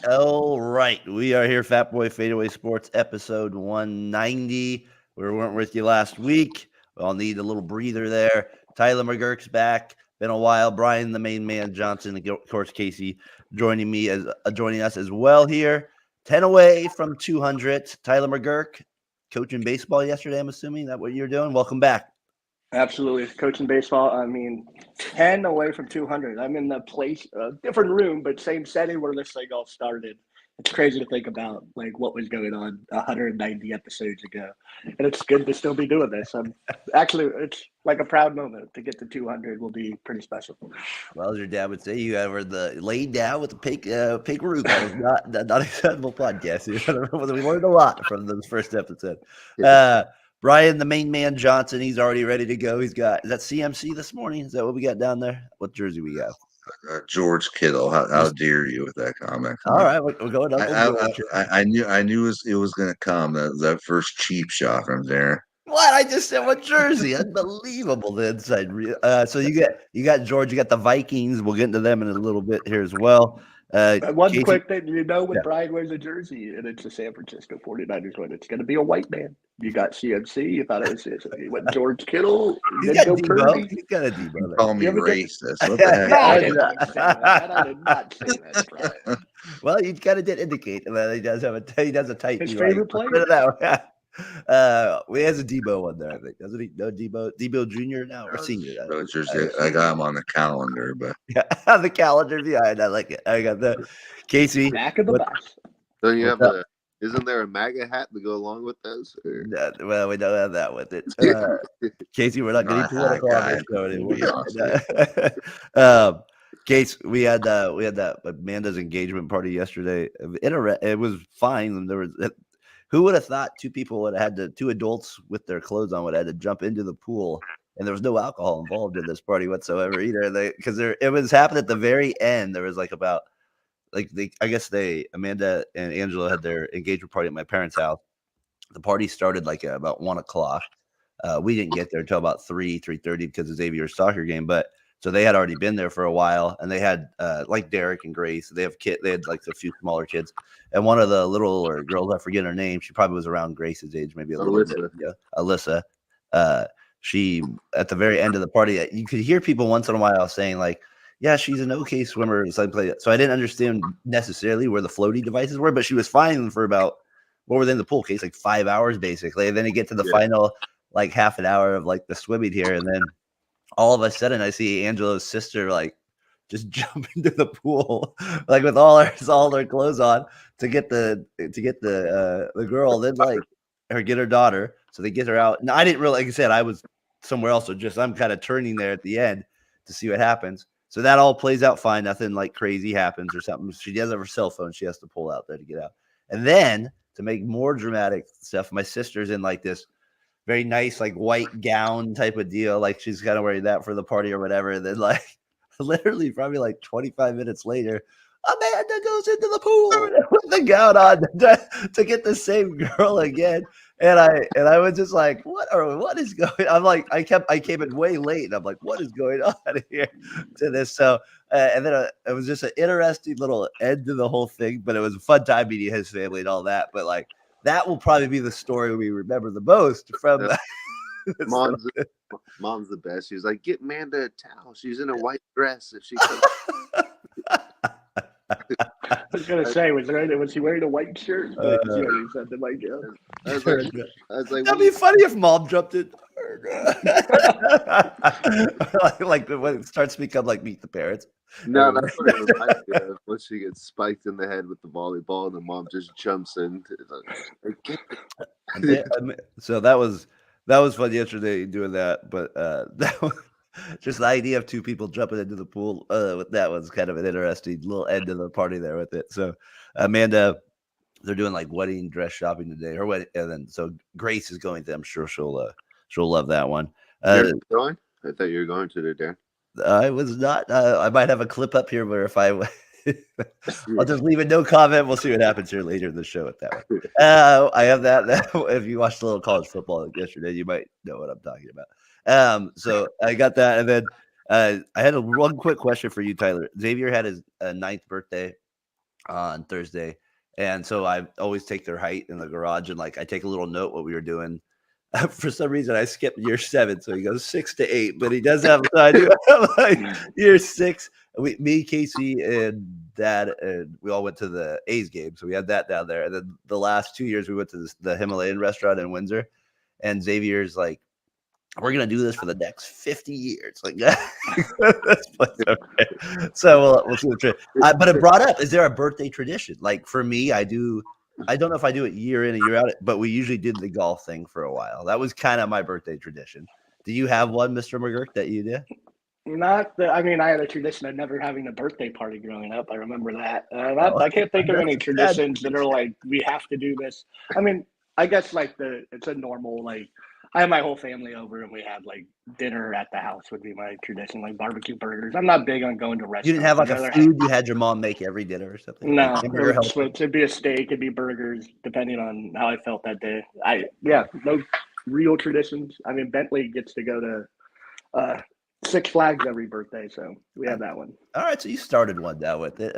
All right, we are here, Fatboy Fadeway Sports, episode 190. We weren't with you last week. We all need a little breather there. Tyler McGurk's back. Been a while. Brian, the main man, Johnson, and of course Casey, joining us as well here. 10 away from 200. Tyler McGurk, coaching baseball yesterday. I'm assuming that what you're doing. Welcome back. Absolutely. Coaching baseball, 10 away from 200. I'm in the place, different room, but same setting where this thing all started. It's crazy to think about, what was going on 190 episodes ago. And it's good to still be doing this. It's like a proud moment. To get to 200 will be pretty special. Well, as your dad would say, you were the laid down with the pink root. That was not acceptable podcast. We learned a lot from those first episodes. Brian, the main man, Johnson, he's already ready to go. Is that CMC this morning? Is that what we got down there? What jersey we got? George Kittle. How dare you with that comment? All right, we're going up. I knew it was going to come. That first cheap shot from there. What? I just said what jersey? Unbelievable, the inside. So you got George. You got the Vikings. We'll get into them in a little bit here as well. One quick thing, when Brian wears a jersey and it's a San Francisco 49ers one, it's going to be a white man. You got CMC. You thought it was you went George Kittle. He's got Debo. He's got a Debo. Call me racist. What the heck? I did not say that, Brian. Well, you kind of did indicate that he does have a tight. His favorite player. He has a Debo one there, I think, doesn't he? No, Debo Jr. now or senior. I got him on the calendar, but yeah, the calendar behind. I like it. I got the Casey back of the box. So you have isn't there a MAGA hat to go along with this? Well, we don't have that with it. Casey, we're not getting political on this show anymore. Case, we had that Amanda's engagement party yesterday. It was fine, and there was. Who would have thought two adults with their clothes on would have had to jump into the pool, and there was no alcohol involved in this party whatsoever either. It was happening at the very end. There was Amanda and Angela had their engagement party at my parents' house. The party started about 1:00. We didn't get there until about 3:30 because of Xavier's soccer game, but. So they had already been there for a while, and they had Derek and Grace. They had a few smaller kids, and one of the littler girls, I forget her name. She probably was around Grace's age, maybe a little bit. Yeah, Alyssa. She at the very end of the party, you could hear people once in a while saying "Yeah, she's an okay swimmer." So I didn't understand necessarily where the floaty devices were, but she was fine for about what were they in the pool case 5 hours basically, and then you get to the final half an hour of the swimming here, and then. All of a sudden, I see Angela's sister just jump into the pool with all their clothes on to get the girl. Then get her daughter, so they get her out. And I didn't really, like I said, I was somewhere else, so I'm kind of turning there at the end to see what happens. So that all plays out fine. Nothing crazy happens or something. She does have her cell phone. She has to pull out there to get out. And then to make more dramatic stuff, my sister's in this. Very nice, white gown type of deal. She's kind of wearing that for the party or whatever. And then, literally, probably 25 minutes later, Amanda goes into the pool with the gown on to get the same girl again. And I was just what is going on? I came in way late, and I'm what is going on here to this? So, and then it was just an interesting little end to the whole thing, but it was a fun time meeting his family and all that. But that will probably be the story we remember the most from. Mom's the best. She's get Amanda a towel. She's in a white dress. If she could. I was gonna say, was she wearing a white shirt? Something like that. I was that'd be funny if Mom jumped in. When it starts to become Meet the Parents. No, that's what it reminds me of. When she gets spiked in the head with the volleyball, and the mom just jumps in. So that was fun yesterday doing that, but that was just the idea of two people jumping into the pool. With that was kind of an interesting little end of the party there with it. So Amanda, they're doing wedding dress shopping today. Her wedding, and then so Grace is going to. I'm sure she'll love that one. You're going? I thought you were going to there, Dan. I was not. I might have a clip up here where if I'll just leave it no comment. We'll see what happens here later in the show with that one. I have that. If you watched a little college football yesterday, you might know what I'm talking about. So I got that, and then I had one quick question for you, Tyler. Xavier had his 9th birthday on Thursday. And so I always take their height in the garage, and like I take a little note what we were doing. For some reason, I skipped year 7, so he goes 6 to 8, but he does have. So I do have like year 6. Me, Casey, and Dad, and we all went to the A's game, so we had that down there. And then the last 2 years, we went to the Himalayan restaurant in Windsor, and Xavier's like, we're gonna do this for the next 50 years. Like, that's okay. So we'll see the but it brought up: is there a birthday tradition? Like for me, I do. I don't know if I do it year in and year out, but we usually did the golf thing for a while. That was kind of my birthday tradition. Do you have one, Mr. McGurk, that you did? I mean, I had a tradition of never having a birthday party growing up. I remember that. I can't think of any traditions that are like, we have to do this. I mean, I guess like it's a normal, like, I have my whole family over and we have like dinner at the house would be my tradition, like barbecue burgers. I'm not big on going to restaurants. You didn't have like a food you had your mom make every dinner or something? No, it would switch. It'd be a steak, it'd be burgers, depending on how I felt that day. No real traditions. I mean, Bentley gets to go to Six Flags every birthday, so we have that one. All right, so you started one down with it.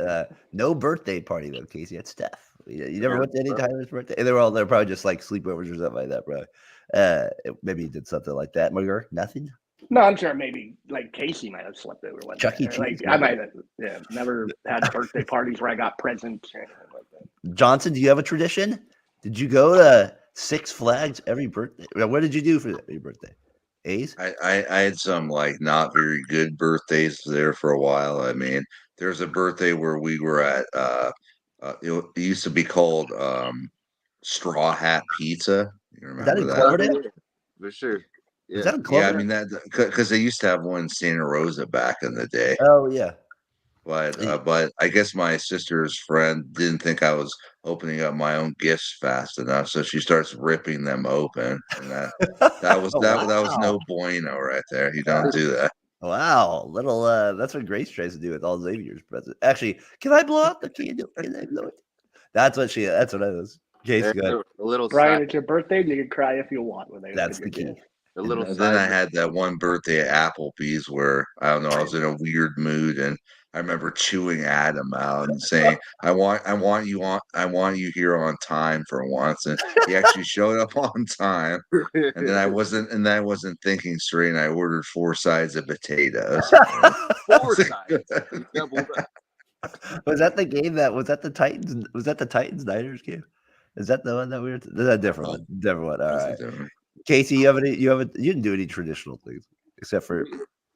No birthday party though, Casey. That's Steph. You never went to any Tyler's birthday? They're probably just like sleepovers or something like that, bro. Maybe you did something like that, McGurk. Nothing. No, I'm sure maybe like Casey might have slept over one. Chuck E. Cheese. Like I might have, never had birthday parties where I got presents or anything like that. Johnson, do you have a tradition? Did you go to Six Flags every birthday? What did you do for your birthday? A's? I had some like not very good birthdays there for a while. I mean, there's a birthday where we were at it used to be called Straw Hat Pizza. You remember that in Cloverdale? For sure. Yeah. Is that in Cloverdale? Yeah, I mean that because they used to have one in Santa Rosa back in the day. Oh yeah. But I guess my sister's friend didn't think I was opening up my own gifts fast enough, so she starts ripping them open, and that was no bueno right there. You don't do that. Wow, little that's what Grace tries to do with all Xavier's presents. Actually, can I blow up the candle? Can I blow it? That's what I was. Case good. A little Brian, it's your birthday. You can cry if you want when they. That's the key. A little. Then I had that one birthday at Applebee's where I don't know, I was in a weird mood, and I remember chewing Adam out and saying, I want you here on time for once. And he actually showed up on time. And then I wasn't thinking straight, and I ordered 4 sides of potatoes. 4 sides. Was that the game was that the Titans Niners game? Is that the one that we were? That's a different one. Different one. All right. Casey, you didn't do any traditional things except for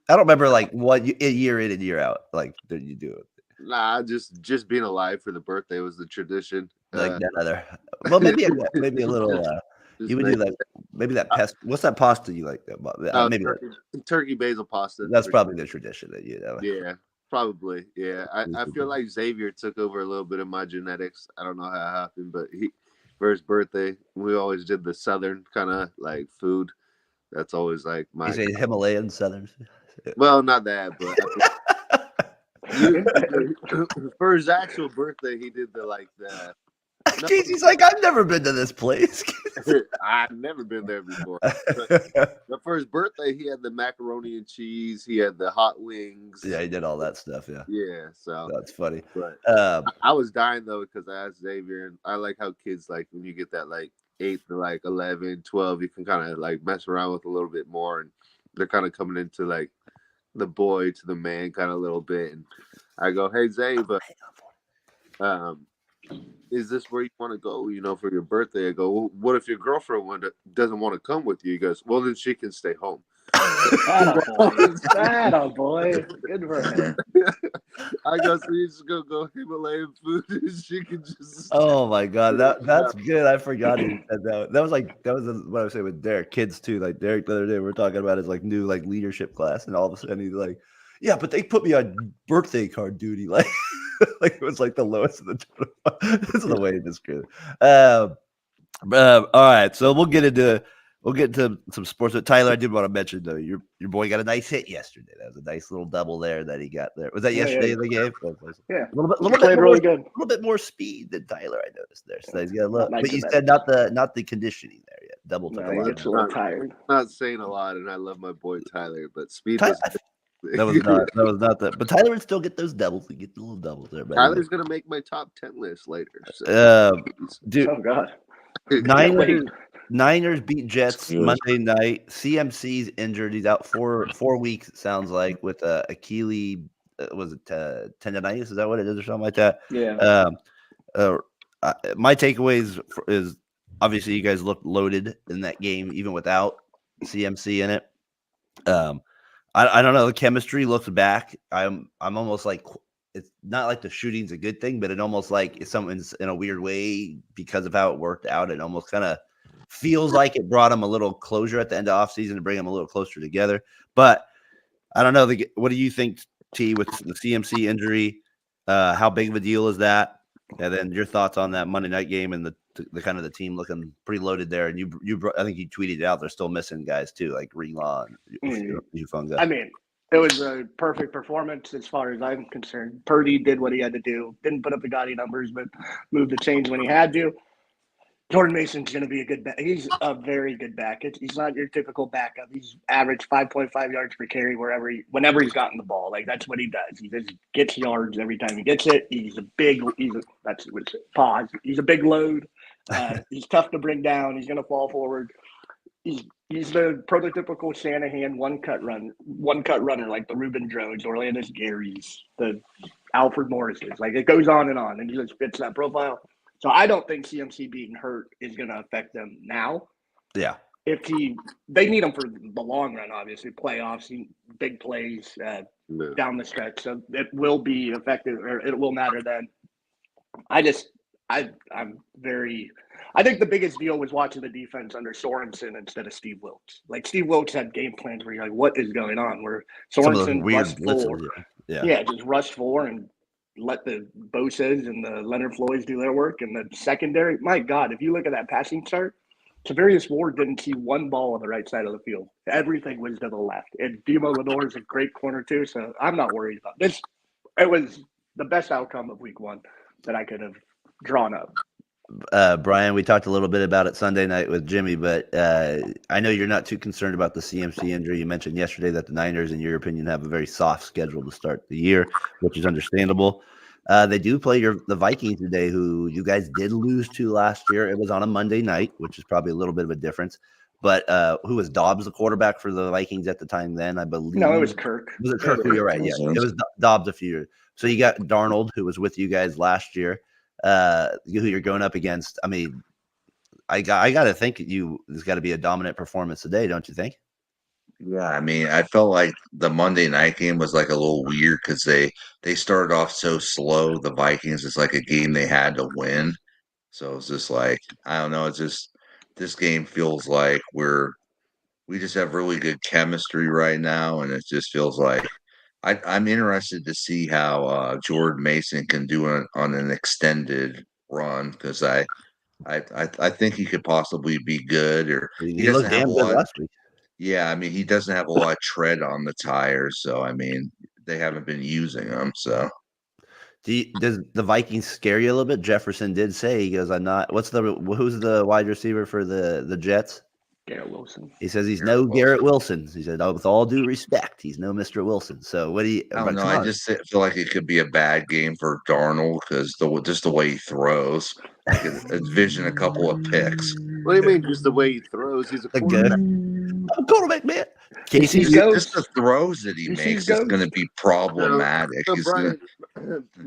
I don't remember like what year in and year out like did you do it? Nah, just being alive for the birthday was the tradition. Like that other. Well, maybe a little. You would do like maybe that pest. What's that pasta you like? Maybe turkey basil pasta. That's probably the tradition that you know. Yeah, probably. Yeah, I feel like Xavier took over a little bit of my genetics. I don't know how it happened, but for his birthday, we always did the southern kind of like food. That's always like my. You say Himalayan southern. Well, not that, but for his actual birthday, he did the Casey's like, I've never been to this place. I've never been there before. But for his birthday, he had the macaroni and cheese. He had the hot wings. Yeah, he did all that stuff. Yeah. Yeah. So that's funny. But I was dying though because I asked Xavier, and I like how kids like when you get that like 8 to like 11, 12, you can kind of like mess around with a little bit more, and they're kind of coming into like the boy to the man kind of a little bit. And I go, hey Xavier, is this where you want to go, for your birthday? I go, well, what if your girlfriend doesn't want to come with you? He goes, well, then she can stay home. That boy. Good for him. I go, so you just go Himalayan food and she can just. Oh my God, that's good. I forgot he said that. That was what I was saying with Derek. Kids too, like Derek the other day we were talking about his like new like leadership class, and all of a sudden he's like, yeah, but they put me on birthday card duty, like. Like it was like the lowest of the total. This is the way to describe it. All right, so we'll get into some sports. But Tyler, I did want to mention though, your boy got a nice hit yesterday. That was a nice little double there that he got there. Was that yesterday in the game? Yeah, a little bit really good. A little bit more speed than Tyler. I noticed there. So he's got a little. But you said not the conditioning there yet. Double took a lot. Gets a little tired. Not saying a lot, and I love my boy Tyler, but speed. That was not the. But Tyler would still get those doubles. He get the little doubles there. But Tyler's gonna make my top 10 list later. So. dude, Oh God. Niners beat Jets Good. Monday night. CMC's injured. He's out 4 weeks. It sounds like with Achilles. Was it tendonitis? Is that what it is, or something like that? Yeah. My takeaways is obviously you guys looked loaded in that game, even without CMC in it. I don't know. The chemistry looks back. I'm almost like it's not like the shooting's a good thing, but it almost like it's something's in a weird way because of how it worked out. It almost kind of feels like it brought them a little closure at the end of offseason to bring them a little closer together. But I don't know. What do you think, T, with the CMC injury? How big of a deal is that? And then your thoughts on that Monday night game and the kind of the team looking pretty loaded there. And I think you tweeted it out. They're still missing guys too, like Ringlaw and Ufunga. I mean, it was a perfect performance as far as I'm concerned. Purdy did what he had to do. Didn't put up the gaudy numbers, but moved the chains when he had to. Jordan Mason's going to be a good back. He's a very good back. He's not your typical backup. He's averaged 5.5 yards per carry whenever he's gotten the ball. Like that's what he does. He just gets yards every time he gets it. He's a big load. He's tough to bring down. He's going to fall forward. He's the prototypical Shanahan one cut runner, like the Reuben Drones, Orlando Gary's, the Alfred Morris's. Like it goes on, and he just fits that profile. So I don't think CMC being hurt is going to affect them now. Yeah. They need him for the long run, obviously, playoffs, big plays down the stretch. So it will be effective, or it will matter then. I think the biggest deal was watching the defense under Sorensen instead of Steve Wilkes. Like Steve Wilkes had game plans where you're like, what is going on? Where Sorensen rushed forward. Yeah, just rushed forward and let the Bosa's and the Leonard Floyds do their work. And the secondary, my God, if you look at that passing chart, Tavarius Ward didn't see one ball on the right side of the field. Everything was to the left. And Demo Lenore is a great corner too, so I'm not worried about this. It was the best outcome of week one that I could have drawn up. Brian, we talked a little bit about it Sunday night with Jimmy, but I know you're not too concerned about the CMC injury. You mentioned yesterday that the Niners, in your opinion, have a very soft schedule to start the year, which is understandable. They do play the Vikings today, who you guys did lose to last year. It was on a Monday night, which is probably a little bit of a difference. But who was Dobbs the quarterback for the Vikings at the time then, I believe? No, it was Kirk. Was it Kirk? You're right. Yeah, it was Dobbs a few years. So you got Darnold, who was with you guys last year. Who you're going up against. I mean, I got to think there's got to be a dominant performance today, don't you think? Yeah, I mean, I felt like the Monday night game was like a little weird because they started off so slow. The Vikings, it's like a game they had to win. So it's just like, I don't know. It's just this game feels like we just have really good chemistry right now, and it just feels like I'm interested to see how Jordan Mason can do on an extended run because I think he could possibly be good, or He looked doesn't have a damn good lot. last week. Yeah, I mean, he doesn't have a lot of tread on the tires, so I mean, they haven't been using him. So, Does the Vikings scare you a little bit? Jefferson did say, he goes, "I'm not." Who's the wide receiver for the Jets? Garrett Wilson. He says he's no Garrett Wilson. He said, with all due respect, he's no Mr. Wilson. So what do you? I don't know. I just feel like it could be a bad game for Darnold because just the way he throws. I could envision a couple of picks. What do you mean, just the way he throws? He's a quarterback. I'm quarterback, man. Casey, just the throws that he makes is going to be problematic. So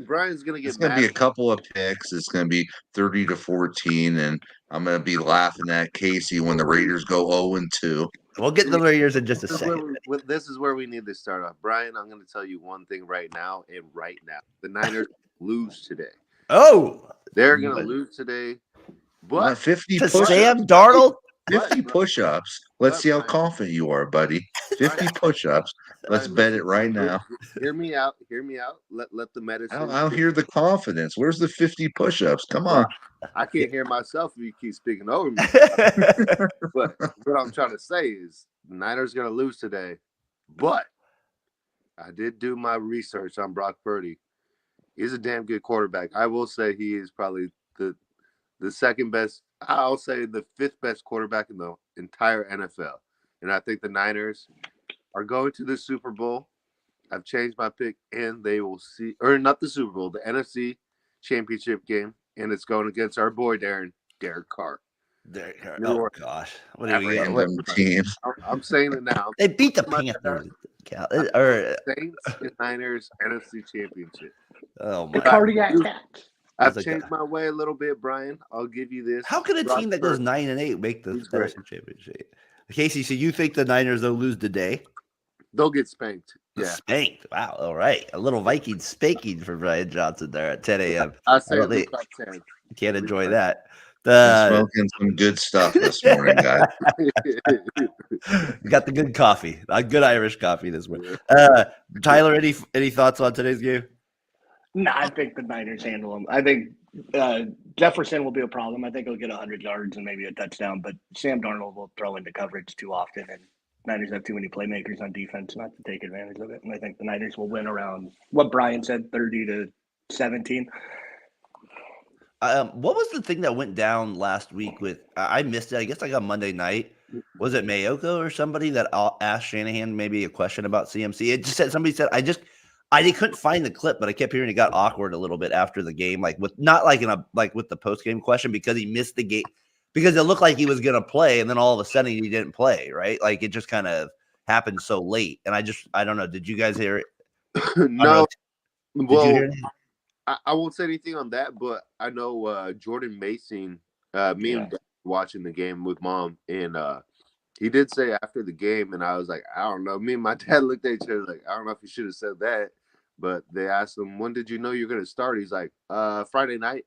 Brian's going to get. It's going to be a couple of picks. It's going to be 30-14, and I'm going to be laughing at Casey when the Raiders go 0-2. We'll get the Raiders in just a second. This is where we need to start off. Brian, I'm going to tell you one thing right now, the Niners lose today. Oh, they're going to lose today. But 50 to Sam Darnold. 50 push-ups. Let's see how confident you are, buddy. 50 push-ups. Let's bet it right now. Hear me out. Let the medicine. I'll hear the confidence. Where's the 50 push-ups? Come on. I can't hear myself if you keep speaking over me. But what I'm trying to say is the Niners going to lose today. But I did do my research on Brock Purdy. He's a damn good quarterback. I will say he is probably the second best. I'll say the fifth best quarterback in the entire NFL. And I think the Niners are going to the Super Bowl. I've changed my pick, and they will see, or not the Super Bowl, the NFC Championship game, and it's going against our boy Derek Carr. Oh gosh, what do we got? Random team. I'm saying it now. They beat the Panthers. Or Saints and Niners NFC Championship. oh The my! cardiac catch. I've like changed my way a little bit, Brian. I'll give you this. How can a team that goes 9-8 make the He's great. NFC Championship? Casey, so you think the Niners they'll lose today? They'll get spanked. Yeah, Spanked. Wow. All right. A little Viking spanking for Brian Johnson there at 10 a.m. I say don't think- top 10. Can't enjoy that. Been smoking some good stuff this morning, guys. Got the good coffee, a good Irish coffee this morning. Tyler, any thoughts on today's game? No, I think the Niners handle them. I think Jefferson will be a problem. I think he'll get 100 yards and maybe a touchdown, but Sam Darnold will throw into coverage too often, and Niners have too many playmakers on defense not to take advantage of it. And I think the Niners will win around what Brian said, 30-17. What was the thing that went down last week with I missed it, I guess like on Monday night? Was it Mayoko or somebody that asked Shanahan maybe a question about CMC? It just said somebody said I couldn't find the clip, but I kept hearing it got awkward a little bit after the game, like with not like with the post game question because he missed the game because it looked like he was gonna play and then all of a sudden he didn't play, right? Like it just kind of happened so late, and I don't know. Did you guys hear it? No. Did you hear it? I won't say anything on that, but I know Jordan Mason, me and Dad were watching the game with Mom, and he did say after the game, and I was like, I don't know. Me and my dad looked at each other like, I don't know if you should have said that, but they asked him, when did you know you were going to start? He's like, Friday night.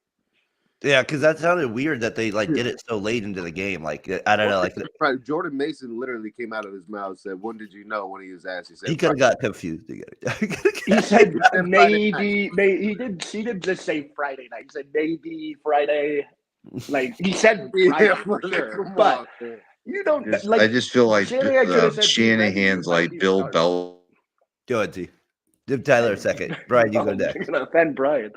Yeah, because that sounded weird that they like did it so late into the game. Like I don't know, like Right. Jordan Mason literally came out of his mouth and said, when did you know? When he was asked, he said he could have got confused. He said maybe he did just say Friday night. He said maybe Friday. Like he said Friday for sure. But you don't like I just feel like Shanahan could have said Shanahan's like Bill Bell. Go ahead, T. Give Tyler a second. Brian, you go next. You're gonna offend Brian.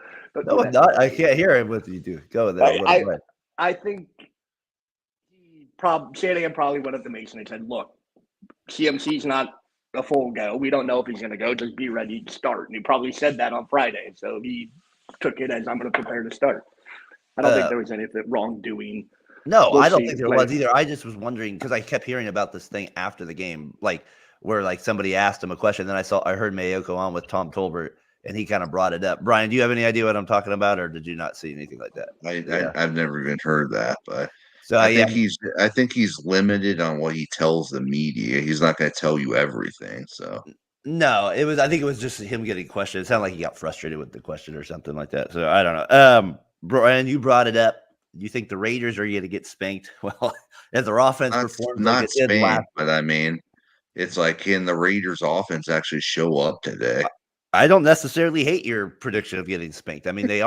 No, I'm not. I can't hear him with you do. Go with that. I think Shanahan probably went up to Mason and said, look, CMC's not a full go. We don't know if he's going to go. Just be ready to start. And he probably said that on Friday. So he took it as I'm going to prepare to start. I don't think there was anything wrongdoing. No, I don't think there was either. I just was wondering because I kept hearing about this thing after the game, like where like somebody asked him a question. Then I heard Mayoko on with Tom Tolbert. And he kind of brought it up. Brian, do you have any idea what I'm talking about, or did you not see anything like that? I've never even heard that, but so I think he's limited on what he tells the media. He's not going to tell you everything. So no, I think it was just him getting questioned. It sounded like he got frustrated with the question or something like that. So I don't know. Brian, you brought it up. You think the Raiders are going to get spanked? Well, as their offense performs, not like spanked, but I mean, it's like can the Raiders' offense actually show up today? I don't necessarily hate your prediction of getting spanked. I mean, they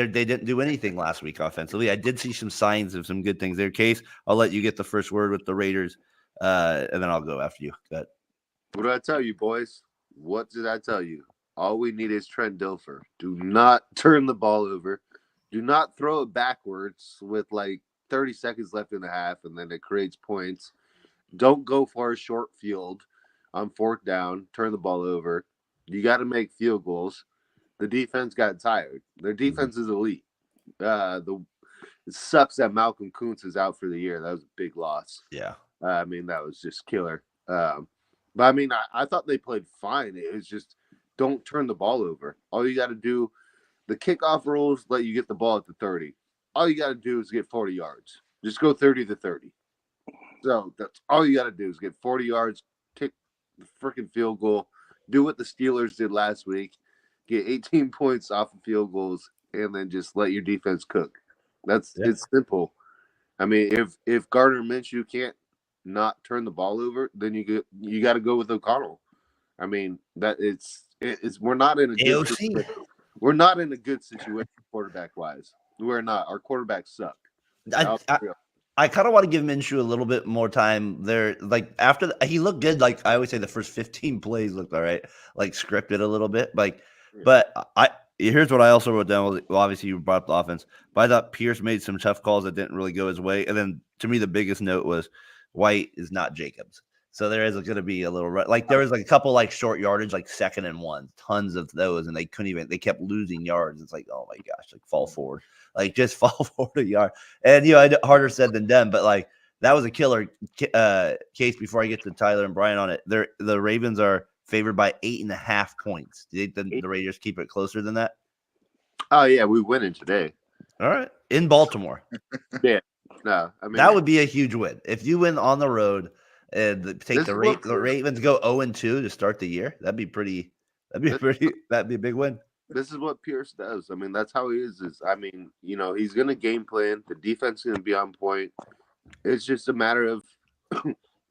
didn't do anything last week offensively. I did see some signs of some good things there. Case, I'll let you get the first word with the Raiders, and then I'll go after you. Go ahead. What did I tell you, boys? What did I tell you? All we need is Trent Dilfer. Do not turn the ball over. Do not throw it backwards with like 30 seconds left in the half, and then it creates points. Don't go for a short field on fourth down. Turn the ball over. You got to make field goals. The defense got tired. Their defense is elite. It sucks that Malcolm Kuntz is out for the year. That was a big loss. Yeah. I mean, that was just killer. But, I mean, I thought they played fine. It was just don't turn the ball over. All you got to do, the kickoff rules let you get the ball at the 30. All you got to do is get 40 yards. Just go 30-30. So that's all you got to do is get 40 yards, kick the freaking field goal. Do what the Steelers did last week, get 18 points off of field goals, and then just let your defense cook. It's simple. I mean, if Gardner Minshew can't not turn the ball over, then you got to go with O'Connell. I mean, that it's we're not in a good situation. We're not in a good situation quarterback wise. We're not. Our quarterbacks suck. I kind of want to give Minshew a little bit more time there. Like after he looked good. Like I always say, the first 15 plays looked all right, like scripted a little bit. Like, but here's what I also wrote down. Well, obviously you brought up the offense, but I thought Pierce made some tough calls that didn't really go his way. And then to me, the biggest note was White is not Jacobs. So there is going to be a little like there was like a couple like short yardage, like 2nd and 1, tons of those, and they couldn't even. They kept losing yards. It's like, oh my gosh, like fall forward, like just fall forward a yard. And harder said than done, but like that was a killer case. Before I get to Tyler and Brian on it, the Ravens are favored by 8.5 points. Do you think the Raiders keep it closer than that? Oh yeah, we winning today. All right, in Baltimore. Yeah, no, I mean that would be a huge win if you win on the road. And take the Ravens go 0-2 to start the year. That'd be pretty. That'd be a big win. This is what Pierce does. I mean, that's how he is. I mean, he's going to game plan. The defense is going to be on point. It's just a matter of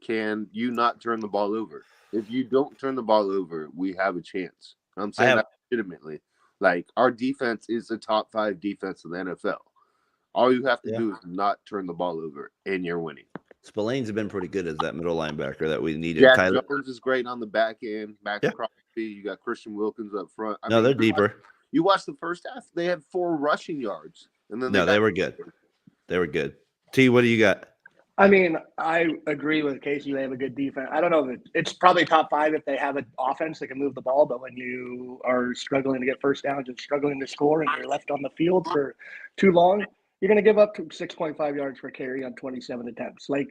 can you not turn the ball over? If you don't turn the ball over, we have a chance. I'm saying that legitimately. Like, our defense is the top 5 defense in the NFL. All you have to do is not turn the ball over, and you're winning. Spillane's been pretty good as that middle linebacker that we needed. Jack Jones is great on the back end. Max Crosby, you got Christian Wilkins up front. I mean, they're deeper. You watch the first half; they had 4 rushing yards, and then they were good. They were good. T, what do you got? I mean, I agree with Casey. They have a good defense. I don't know if it's probably top 5 if they have an offense that can move the ball. But when you are struggling to get first downs and struggling to score, and you're left on the field for too long, you're going to give up 6.5 yards per carry on 27 attempts. Like,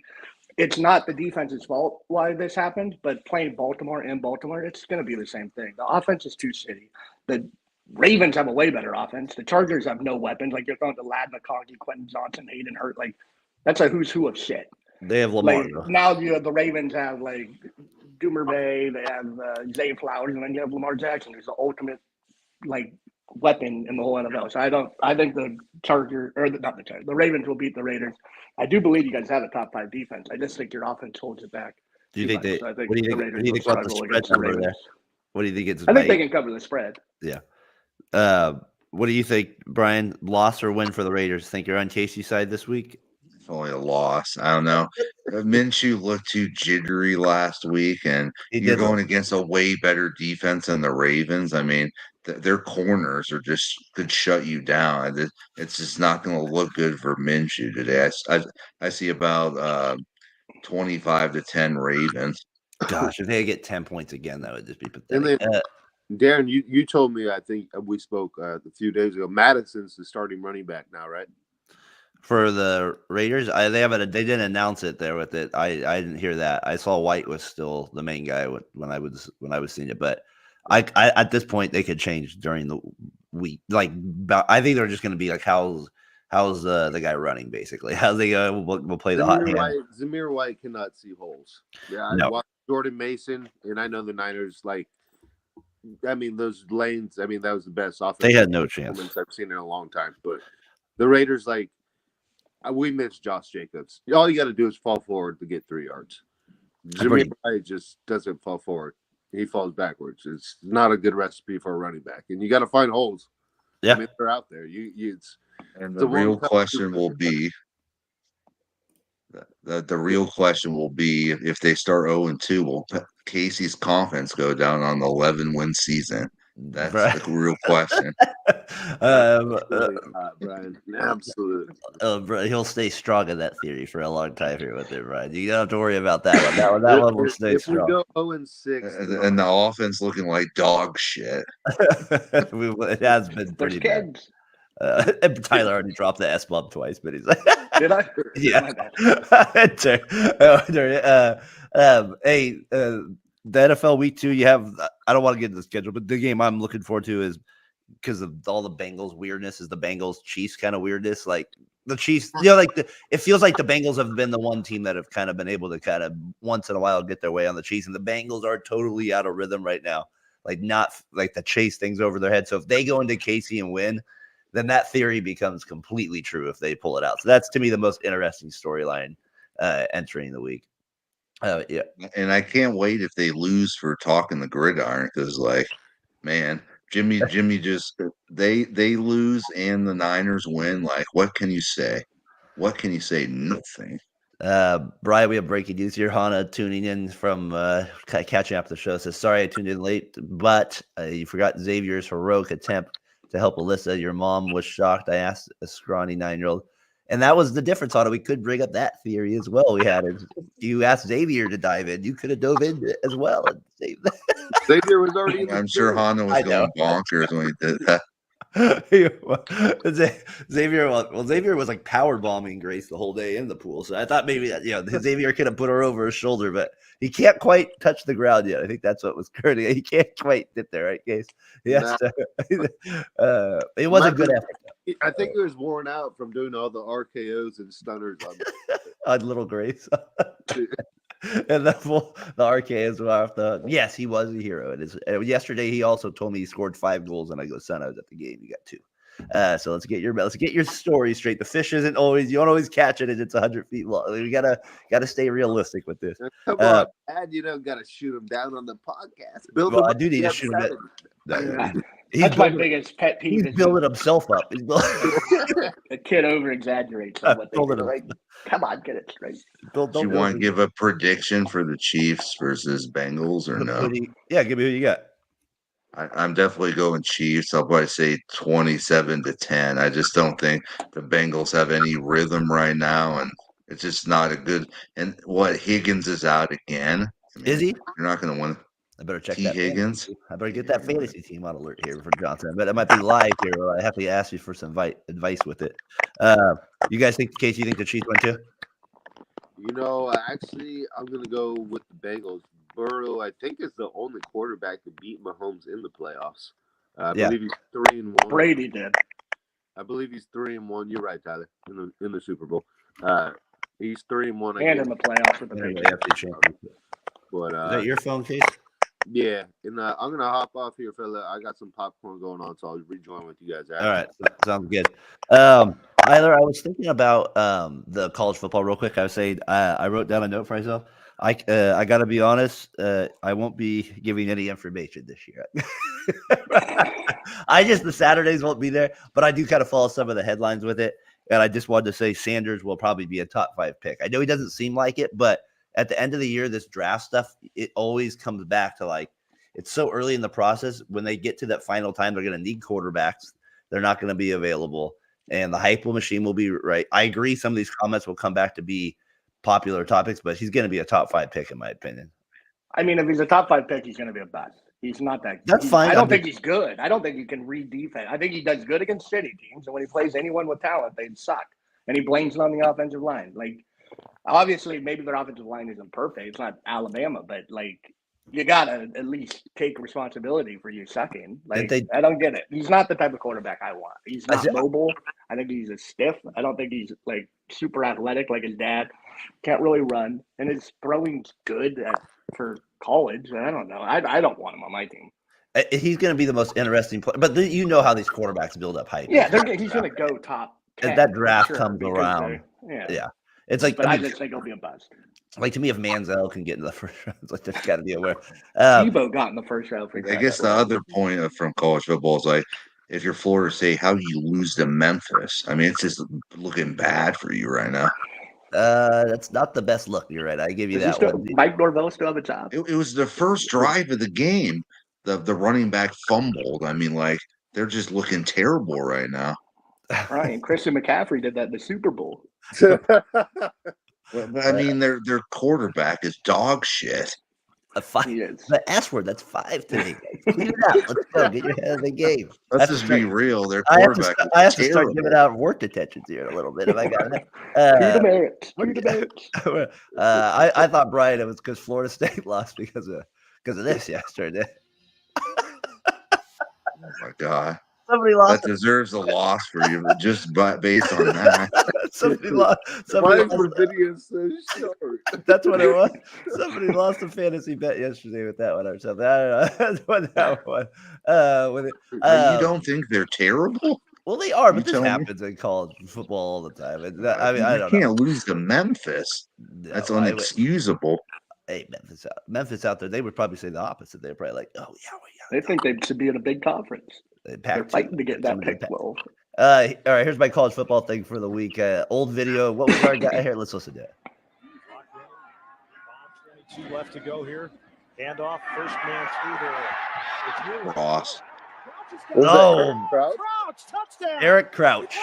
it's not the defense's fault why this happened, but playing Baltimore, it's going to be the same thing. The offense is too shitty. The Ravens have a way better offense. The Chargers have no weapons. Like, you're throwing to Ladd McConkey, Quentin Johnson, Hayden Hurt. Like, that's a who's who of shit. They have Lamar. Like, now the Ravens have, like, Dumervay. They have Zay Flowers, and then you have Lamar Jackson, who's the ultimate, like, weapon in the whole NFL. So I think the the Ravens will beat the Raiders. I do believe you guys have a top 5 defense. I just think your offense holds it back. Do you think what do you think about the spread number there? What do you think it's? I think they can cover the spread. Yeah. What do you think, Brian? Loss or win for the Raiders? Think you're on Casey's side this week? It's only a loss. I don't know. Minshew looked too jittery last week, and you're going against a way better defense than the Ravens. I mean, their corners could shut you down. It's just not going to look good for Minshew today. I see about 25-10 Ravens. Gosh, if they get 10 points again, that would just be pathetic. And then, Darren, you told me, I think we spoke a few days ago, Madison's the starting running back now, right? For the Raiders, they didn't announce it there with it. I didn't hear that. I saw White was still the main guy when I was seeing it, but I at this point they could change during the week. Like, I think they're just going to be like, how's the guy running, basically? How's they we'll play the hot hand. Zamir White cannot see holes. Yeah, no. I watched Jordan Mason, and I know the Niners, like, I mean, those lanes, I mean, that was the best offense. They had no chance. I've seen in a long time. But the Raiders, like, we missed Josh Jacobs. All you got to do is fall forward to get 3 yards. Zamir White just doesn't fall forward. He falls backwards. It's not a good recipe for a running back. And you got to find holes. Yeah. I mean, they're out there. The real question will be, the real question will be if they start 0-2, will Casey's confidence go down on the 11-win season? That's the real question. Brian, absolutely. Bro, he'll stay strong in that theory for a long time here with it, Brian. You don't have to worry about that one. That one will stay strong. We go 0-6, and the offense looking like dog shit. It has been pretty bad. Tyler already dropped the S bomb twice, but he's like, "Did I?" Yeah. Hey, the NFL Week 2, you have. I don't want to get into the schedule, but the game I'm looking forward to is because of all the Bengals weirdness. Is the Bengals Chiefs kind of weirdness? Like the Chiefs, it feels like the Bengals have been the one team that have kind of been able to kind of once in a while get their way on the Chiefs, and the Bengals are totally out of rhythm right now. Like not like to chase things over their head. So if they go into KC and win, then that theory becomes completely true if they pull it out. So that's, to me, the most interesting storyline entering the week. Yeah. And I can't wait if they lose for talking the gridiron because, like, man, Jimmy just they lose and the Niners win. Like, what can you say? What can you say? Nothing. Brian, we have breaking news here. Hannah tuning in from catching up the show says, sorry I tuned in late, but you forgot Xavier's heroic attempt to help Alyssa. Your mom was shocked. I asked a scrawny 9-year-old And that was the difference on it. We could bring up that theory as well. We had it. You asked Xavier to dive in. You could have dove in it as well and saved that. Xavier was already in the I'm sure pool. Honda was I know. going bonkers when he did that. Xavier was like power bombing Grace the whole day in the pool. So I thought maybe that Xavier could have put her over his shoulder, but he can't quite touch the ground yet. I think that's what was hurting. He can't quite get there, right, Case? Yes. It was a good effort. I think he was worn out from doing all the RKOs and stunners on little Grace. And the RKOs were off the. Yes, he was a hero. Yesterday, he also told me he scored 5 goals, and I go, son, I was at the game. You got 2. So let's get your story straight. The fish isn't always, you don't always catch it, and it's 100 feet long. We gotta stay realistic with this. Come on, Dad, you don't gotta shoot him down on the podcast. I do need to shoot him. That's my biggest pet peeve. He's building himself up. The kid over exaggerates on what they do. Like, come on, get it straight. Do you want to give a prediction for the Chiefs versus Bengals or no? Yeah, give me who you got. I'm definitely going Chiefs. I'll probably say 27-10. I just don't think the Bengals have any rhythm right now, and it's just not a good. And what, Higgins is out again? Is he? You're not going to win. I better check T. that. Higgins. I better get that fantasy team on alert here for Johnson. But it might be live here. I have to ask you for some advice with it. You guys think, Case, you think the Chiefs win too? Actually, I'm going to go with the Bengals. Burrow, I think, is the only quarterback to beat Mahomes in the playoffs. I believe he's 3-1. Brady did. I believe he's 3-1. You're right, Tyler. In the Super Bowl, he's 3-1. And in the playoffs with the Patriots. But is that your phone, Case? Yeah, and I'm gonna hop off here, fella. I got some popcorn going on, so I'll rejoin with you guys. All right, sounds good. Tyler, I was thinking about the college football real quick. I was saying I wrote down a note for myself. I got to be honest. I won't be giving any information this year. The Saturdays won't be there, but I do kind of follow some of the headlines with it. And I just wanted to say Sanders will probably be a top 5 pick. I know he doesn't seem like it, but at the end of the year, this draft stuff, it always comes back to like, it's so early in the process. When they get to that final time, they're going to need quarterbacks. They're not going to be available. And the hype machine will be right. I agree. Some of these comments will come back to be popular topics, but he's going to be a top 5 pick, in my opinion. I mean, if he's a top 5 pick, he's going to be a bust. He's not that. That's fine. I don't think he's good. I don't think he can read defense. I think he does good against shitty teams. And when he plays anyone with talent, they suck. And he blames it on the offensive line. Like, obviously, maybe their offensive line isn't perfect. It's not Alabama, but like, you gotta at least take responsibility for you sucking. Like, I don't get it. He's not the type of quarterback I want. He's not mobile. I think he's a stiff. I don't think he's like super athletic like his dad. Can't really run, and his throwing's good for college. I don't know. I don't want him on my team. He's going to be the most interesting player, but you know how these quarterbacks build up hype. Yeah, he's going to go top 10. As that draft comes around. Yeah. It's like, but I just think he'll be a bust. Like, to me, if Manziel can get in the first round, it's like, there's got to be aware. Tebow got in the first round. I guess the other point from college football is like, if you're Florida State, how do you lose to Memphis? I mean, it's just looking bad for you right now. That's not the best look. You're right. I give you that one. Mike Norvell still have a job. It was the first drive of the game. The running back fumbled. I mean, like, they're just looking terrible right now. Right, and Christian McCaffrey did that in the Super Bowl. I mean, their quarterback is dog shit. The S word, that's 5 today. Clean it out. Let's go. Get your head in the game. Let's just be real. Their quarterback I have to start giving out work detentions here a little bit if I got it. I thought, Brian, it was because Florida State lost because of this yesterday. Oh, my God. Somebody lost. That deserves a loss for you, just based on that. Somebody lost. That's what it was. Somebody lost a fantasy bet yesterday with that one or something. I don't know. That's what that one. You don't think they're terrible? Well, they are, but this happens in college football all the time. I don't know. You can't lose to Memphis. That's unexcusable. Hey, Memphis out there, they would probably say the opposite. They're probably like, oh, yeah. They think they should be in a big conference. They're fighting to get that pick 12. All right, here's my college football thing for the week. Old video. What was our guy here? Let's listen to it. 22 left to go here. Handoff, first man through there. Ross. Oh, Crouch, touchdown. Eric Crouch.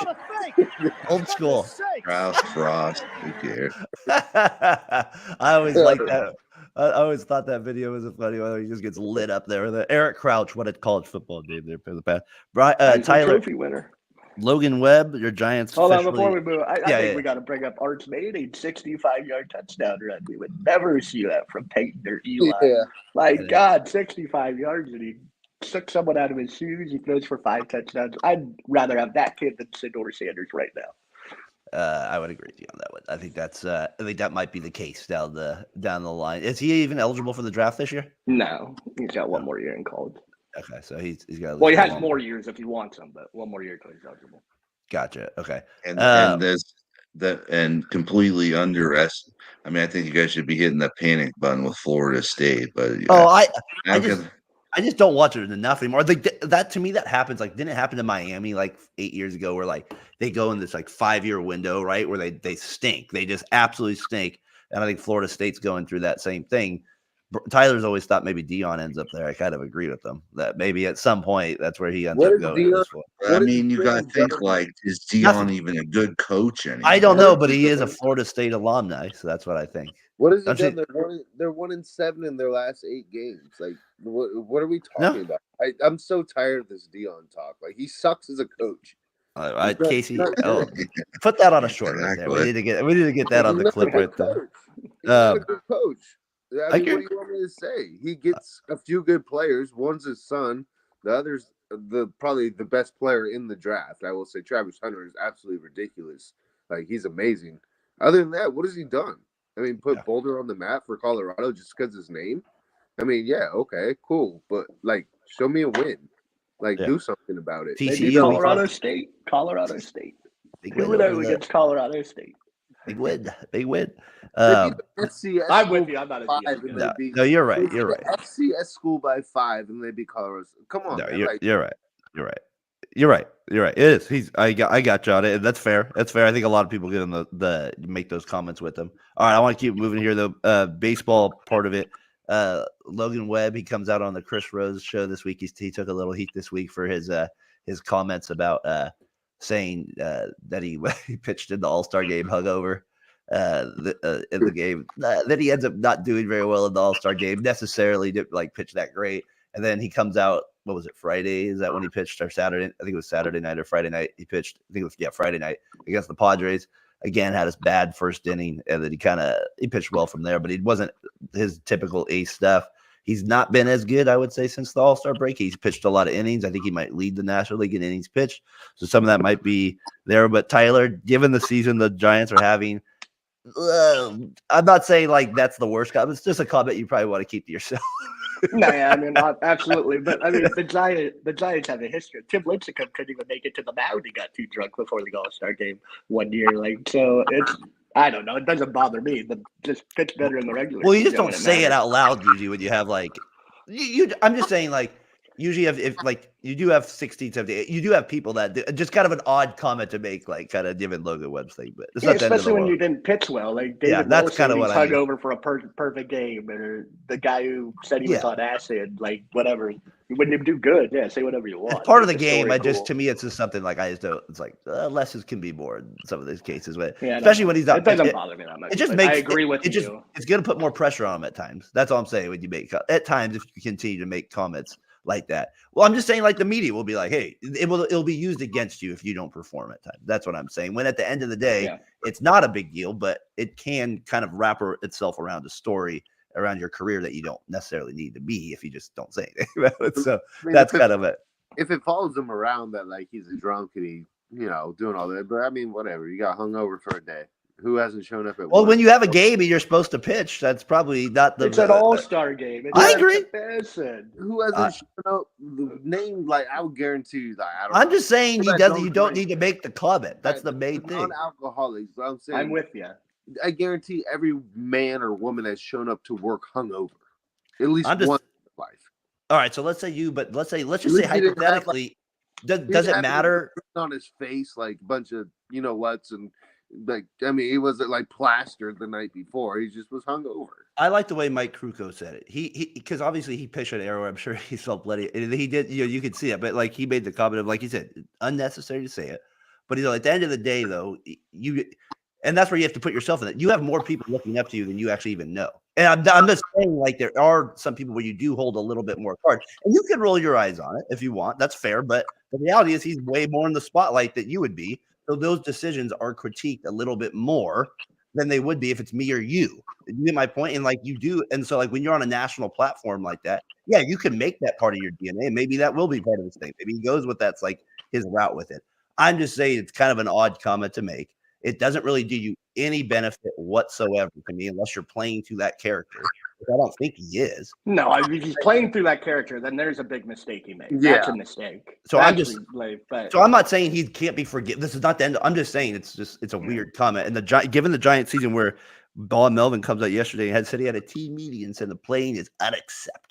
Old school. Krause, Frost. Who cares? I always liked that. I always thought that video was a funny one. He just gets lit up there with Eric Crouch. What a college football name there for the past. Heisman Tyler Trophy winner. Logan Webb, your Giants. Hold on, officially- before we move, I Yeah, think yeah. we got to bring up Art's Mayday 65-yard touchdown run. We would never see that from Peyton or Eli. Yeah. My Yeah. God, 65 yards, and he took someone out of his shoes. He throws for 5 touchdowns. I'd rather have that kid than Sidor Sanders right now. I would agree with you on that one. I think that might be the case down the line. Is he even eligible for the draft this year? No, he's got one more year in college. Okay, so he's got. Well, he has more years if he wants them, but one more year until he's eligible. Gotcha. Okay. And completely underestimated. I mean, I think you guys should be hitting the panic button with Florida State, but I just don't watch it enough anymore. That to me, that happens. Like, didn't it happen to Miami like 8 years ago, where like they go in this like 5-year window, right, where they stink. They just absolutely stink. And I think Florida State's going through that same thing. Tyler's always thought maybe Dion ends up there. I kind of agree with them that maybe at some point that's where he ends up going. I mean, you got to think like, is Dion even a good coach anymore? I don't know, but he is a Florida State alumni, so that's what I think. What has he done? They're 1-7 in their last 8 games. Like, what are we talking about? I'm so tired of this Dion talk. Like, he sucks as a coach. Casey, put that on a short right there. We need to get that on the clip right there. He's not a good coach. I mean, what do you want me to say? He gets a few good players. One's his son. The other's probably the best player in the draft. I will say Travis Hunter is absolutely ridiculous. Like, he's amazing. Other than that, what has he done? I mean, put Boulder on the map for Colorado just because his name? I mean, yeah, okay, cool. But, like, show me a win. Like, do something about it. Colorado State. Who would know against Colorado State? Big win. I'm with you. I'm not a No, you're right. You're right. FCS school by 5 and they beat Colorado. Come on. No, you're right. You're right. It is. I got you on it. That's fair. I think a lot of people get in the make those comments with them. All right, I want to keep moving here though. Baseball part of it. Logan Webb, he comes out on the Chris Rose show this week. He took a little heat this week for his comments about saying that he pitched in the All-Star game hungover in the game. Then he ends up not doing very well in the All-Star game. Necessarily didn't like pitch that great. And then he comes out. What was it? Friday? Is that when he pitched? Or Saturday? I think it was Saturday night or Friday night. He pitched. I think it was Friday night against the Padres. Again, had his bad first inning, and then he pitched well from there. But it wasn't his typical ace stuff. He's not been as good, I would say, since the All-Star break. He's pitched a lot of innings. I think he might lead the National League in innings pitched. So some of that might be there. But Tyler, given the season the Giants are having, I'm not saying like that's the worst comment. It's just a comment you probably want to keep to yourself. No, yeah, I mean, absolutely. But I mean, the Giants have a history. Tim Lincecum couldn't even make it to the mound. He got too drunk before the All-Star game one year. Like, so I don't know. It doesn't bother me. But just pitch better in the regular. Well, you just don't say it out loud usually when you have like I'm just saying like usually if like you do have 60, 70, you do have people that just kind of an odd comment to make, like kind of given Logan Webb's thing, but it's not especially when you didn't pitch well. Like David that's kind of what I hung over for a perfect game, or the guy who said he was on acid, like whatever. When you do good, say whatever you want. It's part of the game. To me, it's just something like I just don't. It's like less can be more in some of these cases, but especially when he's not. It doesn't bother me that much. It just makes. I agree with you. It's going to put more pressure on him at times. That's all I'm saying. When you make at times, if you continue to make comments like that, well, I'm just saying like the media will be like, hey, it'll be used against you if you don't perform at times. That's what I'm saying. When at the end of the day, it's not a big deal, but it can kind of wrap itself around a story around your career that you don't necessarily need to be if you just don't say anything about it. So that's kind of it. If it follows him around that like he's a drunk and he, doing all that, but I mean, whatever. You got hung over for a day. Who hasn't shown up at Well, when you have a game and you're supposed to pitch, that's probably not the. It's an all-star game. I agree. Who hasn't shown up? The name, like I would guarantee you that. I'm just saying you don't need to make the comment. That's the main thing. Non-alcoholics. I'm saying. I'm with you. I guarantee every man or woman has shown up to work hungover at least once in life. All right, so let's just say hypothetically, does it matter? On his face, like a bunch of what's and. Like, I mean, he wasn't like plastered the night before. He just was hungover. I like the way Mike Krukow said it. He because obviously he pitched at Arrow. I'm sure he felt bloody. He did, you could see it, but like he made the comment of like he said, unnecessary to say it. But at the end of the day, though, And that's where you have to put yourself in it. You have more people looking up to you than you actually even know. And I'm just saying, like, there are some people where you do hold a little bit more card. And you can roll your eyes on it if you want. That's fair. But the reality is he's way more in the spotlight than you would be. So those decisions are critiqued a little bit more than they would be if it's me or you. You get my point? And like you do. And so like when you're on a national platform like that, yeah, you can make that part of your DNA. Maybe that will be part of his thing. Maybe he goes with that's like his route with it. I'm just saying it's kind of an odd comment to make. It doesn't really do you any benefit whatsoever to me unless you're playing to that character, which I don't think he is. No, if he's playing through that character, then there's a big mistake he made. Yeah. That's a mistake. So I'm just so I'm not saying he can't be forgiven. This is not the end. I'm just saying it's a weird comment. And given the Giant season where Ball Melvin comes out yesterday and said he had a team meeting and said the playing is unacceptable.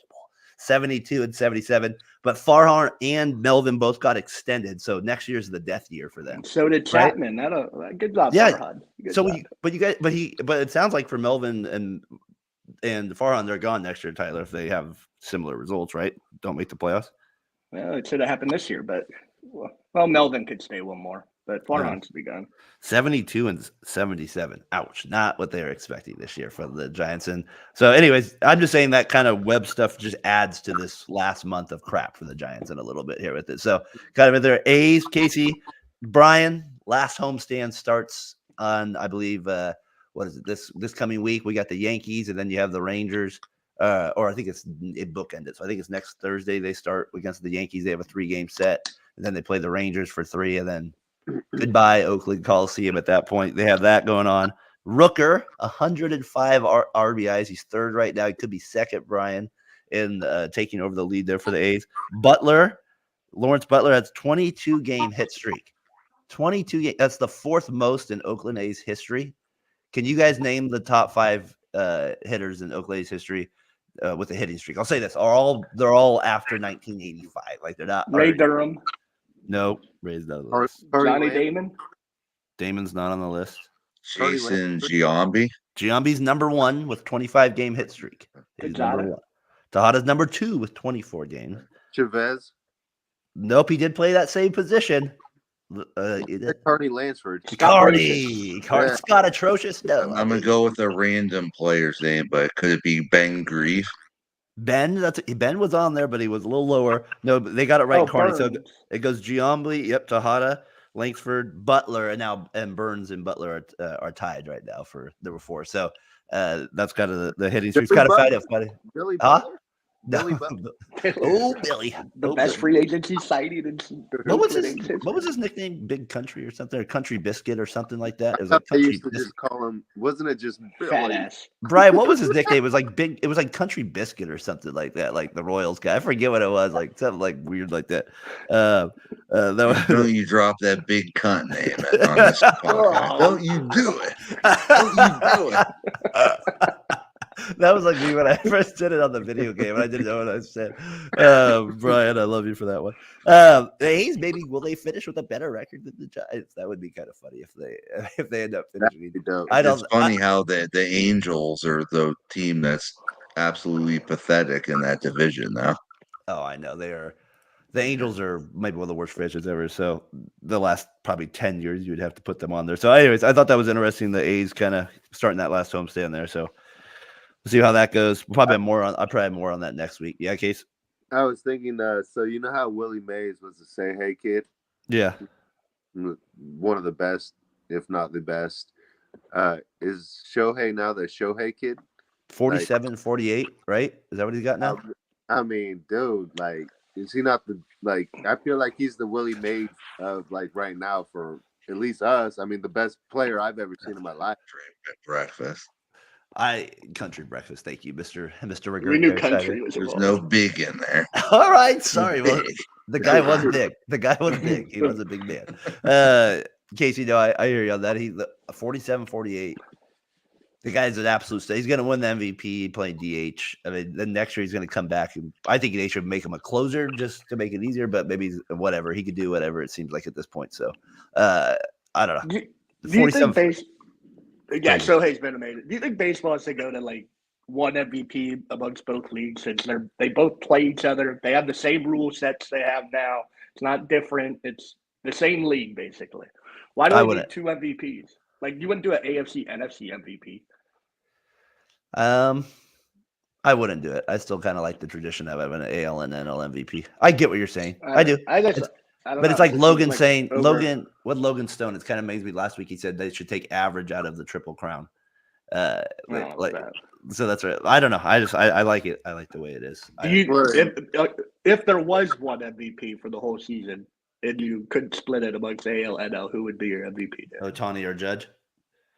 72 and 77, but Farhan and Melvin both got extended, so next year's the death year for them. So did Chapman. Right? Good job, Farhan. Good job. But it sounds like for Melvin and Farhan, they're gone next year, Tyler, if they have similar results, right? Don't make the playoffs. Well, it should have happened this year, but Melvin could stay one more, but Farhan should be gone. 72 and 77. Ouch. Not what they were expecting this year for the Giants. And so anyways, I'm just saying that kind of Webb stuff just adds to this last month of crap for the Giants and a little bit here with it. So kind of in their A's, Casey, Brian, last homestand starts on, I believe, what is it? This coming week, we got the Yankees and then you have the Rangers. Or I think it bookended. So I think it's next Thursday they start against the Yankees. They have a 3-game set. And then they play the Rangers for 3 and then goodbye, Oakland Coliseum at that point. They have that going on. Rooker, 105 RBIs. He's third right now. He could be second, Brian, in taking over the lead there for the A's. Lawrence Butler has 22-game hit streak. 22 games. That's the fourth most in Oakland A's history. Can you guys name the top 5 hitters in Oakland A's history with a hitting streak? I'll say this. They're all after 1985. Like they're not. Ray Durham. Nope. Ray's not on the list. Johnny Damon. Damon's not on the list. Jason Giambi. Giambi's number 1 with 25-game hit streak. He's number 1. Tejada's number 2 with 24 games. Chavez. Nope, he did play that same position. Carney Lansford. Carney. Scott Atrocious. No. I'm gonna go with a random player's name, but could it be Ben Grief? Ben was on there, but he was a little lower. No, they got it right. Carney. So it goes Giambi, Tejada, Langsford, Butler, and Burns and Butler are tied right now for number 4. So that's kind of the hitting streak. Kind of fight. Billy Butler. Billy Butler. Oh, Billy. The best free agency signing. What was his nickname? Big Country or something? Or Country Biscuit or something like that? It was I like Country used to just call him. Wasn't it just fat ass? Brian, what was his nickname? It was like Big. It was like Country Biscuit or something like that. Like the Royals guy. I forget what it was. Like something like weird like that. Don't you drop that big cunt name on this podcast? Don't you do it? Don't you do it? That was like me when I first did it on the video game, and I didn't know what I said. Brian, I love you for that one. The A's, maybe will they finish with a better record than the Giants? That would be kind of funny if they end up finishing. It's funny how the Angels are the team that's absolutely pathetic in that division now. Oh, I know they are. The Angels are maybe one of the worst franchises ever. So the last probably 10 years, you would have to put them on there. So, anyways, I thought that was interesting. The A's kind of starting that last homestand there. So. We'll see how that goes. I'll probably have more on that next week. Yeah, Case? I was thinking, so you know how Willie Mays was the Say Hey kid? Yeah. One of the best, if not the best. Is Shohei now the Shohei kid? 47, 48, right? Is that what he's got now? I mean, dude, like, is he not the, like, I feel like he's the Willie Mays of, like, right now for at least us. I mean, the best player I've ever seen in my life. Breakfast. Country breakfast. Thank you, Mr. Regret. We knew country was There's no big in there. All right, sorry. Well, the guy was big. He was a big man. Casey, I hear you on that. He's 47, 48. The guy's an absolute star. He's going to win the MVP playing DH. I mean, then next year he's going to come back, and I think they should make him a closer just to make it easier. But maybe whatever he could do, whatever it seems like at this point. So I don't know. Do you think yeah, Shohei's been amazing. Do you think baseball has to go to like one MVP amongst both leagues since they both play each other? They have the same rule sets they have now. It's not different. It's the same league basically. Why do we need 2 MVPs? Like, you wouldn't do an AFC, NFC MVP. I wouldn't do it. I still kind of like the tradition of having an AL and NL MVP. I get what you're saying. I do. I don't But know. it's like It Logan seems saying, over. Logan Stone, it's kind of amazed me last week. He said they should take average out of the Triple Crown. Oh, Like, bad. so that's right. I don't know. I like it. I like the way it is. Do you, Right. if there was one MVP for the whole season and you could split it amongst AL, NL, who would be your MVP there? Ohtani or Judge?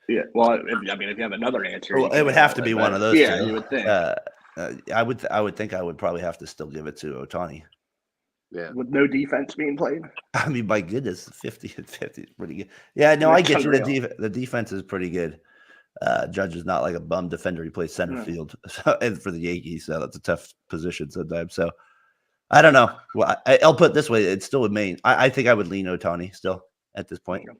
Yeah. Well, I mean, if you have another answer, Well, you can it would go have all to in, be but one of those yeah, two. you would think. I would think I would probably have to still give it to Ohtani. Yeah. With no defense being played. I mean, my goodness, 50 and 50 is pretty good. Yeah, no, I That's get you. unreal. The defense is pretty good. Judge is not like a bum defender. He plays center No. field and for the Yankees, so that's a tough position sometimes. So I don't know. Well, I'll put it this way: it still would mean I think I would lean Ohtani still at this point. Okay.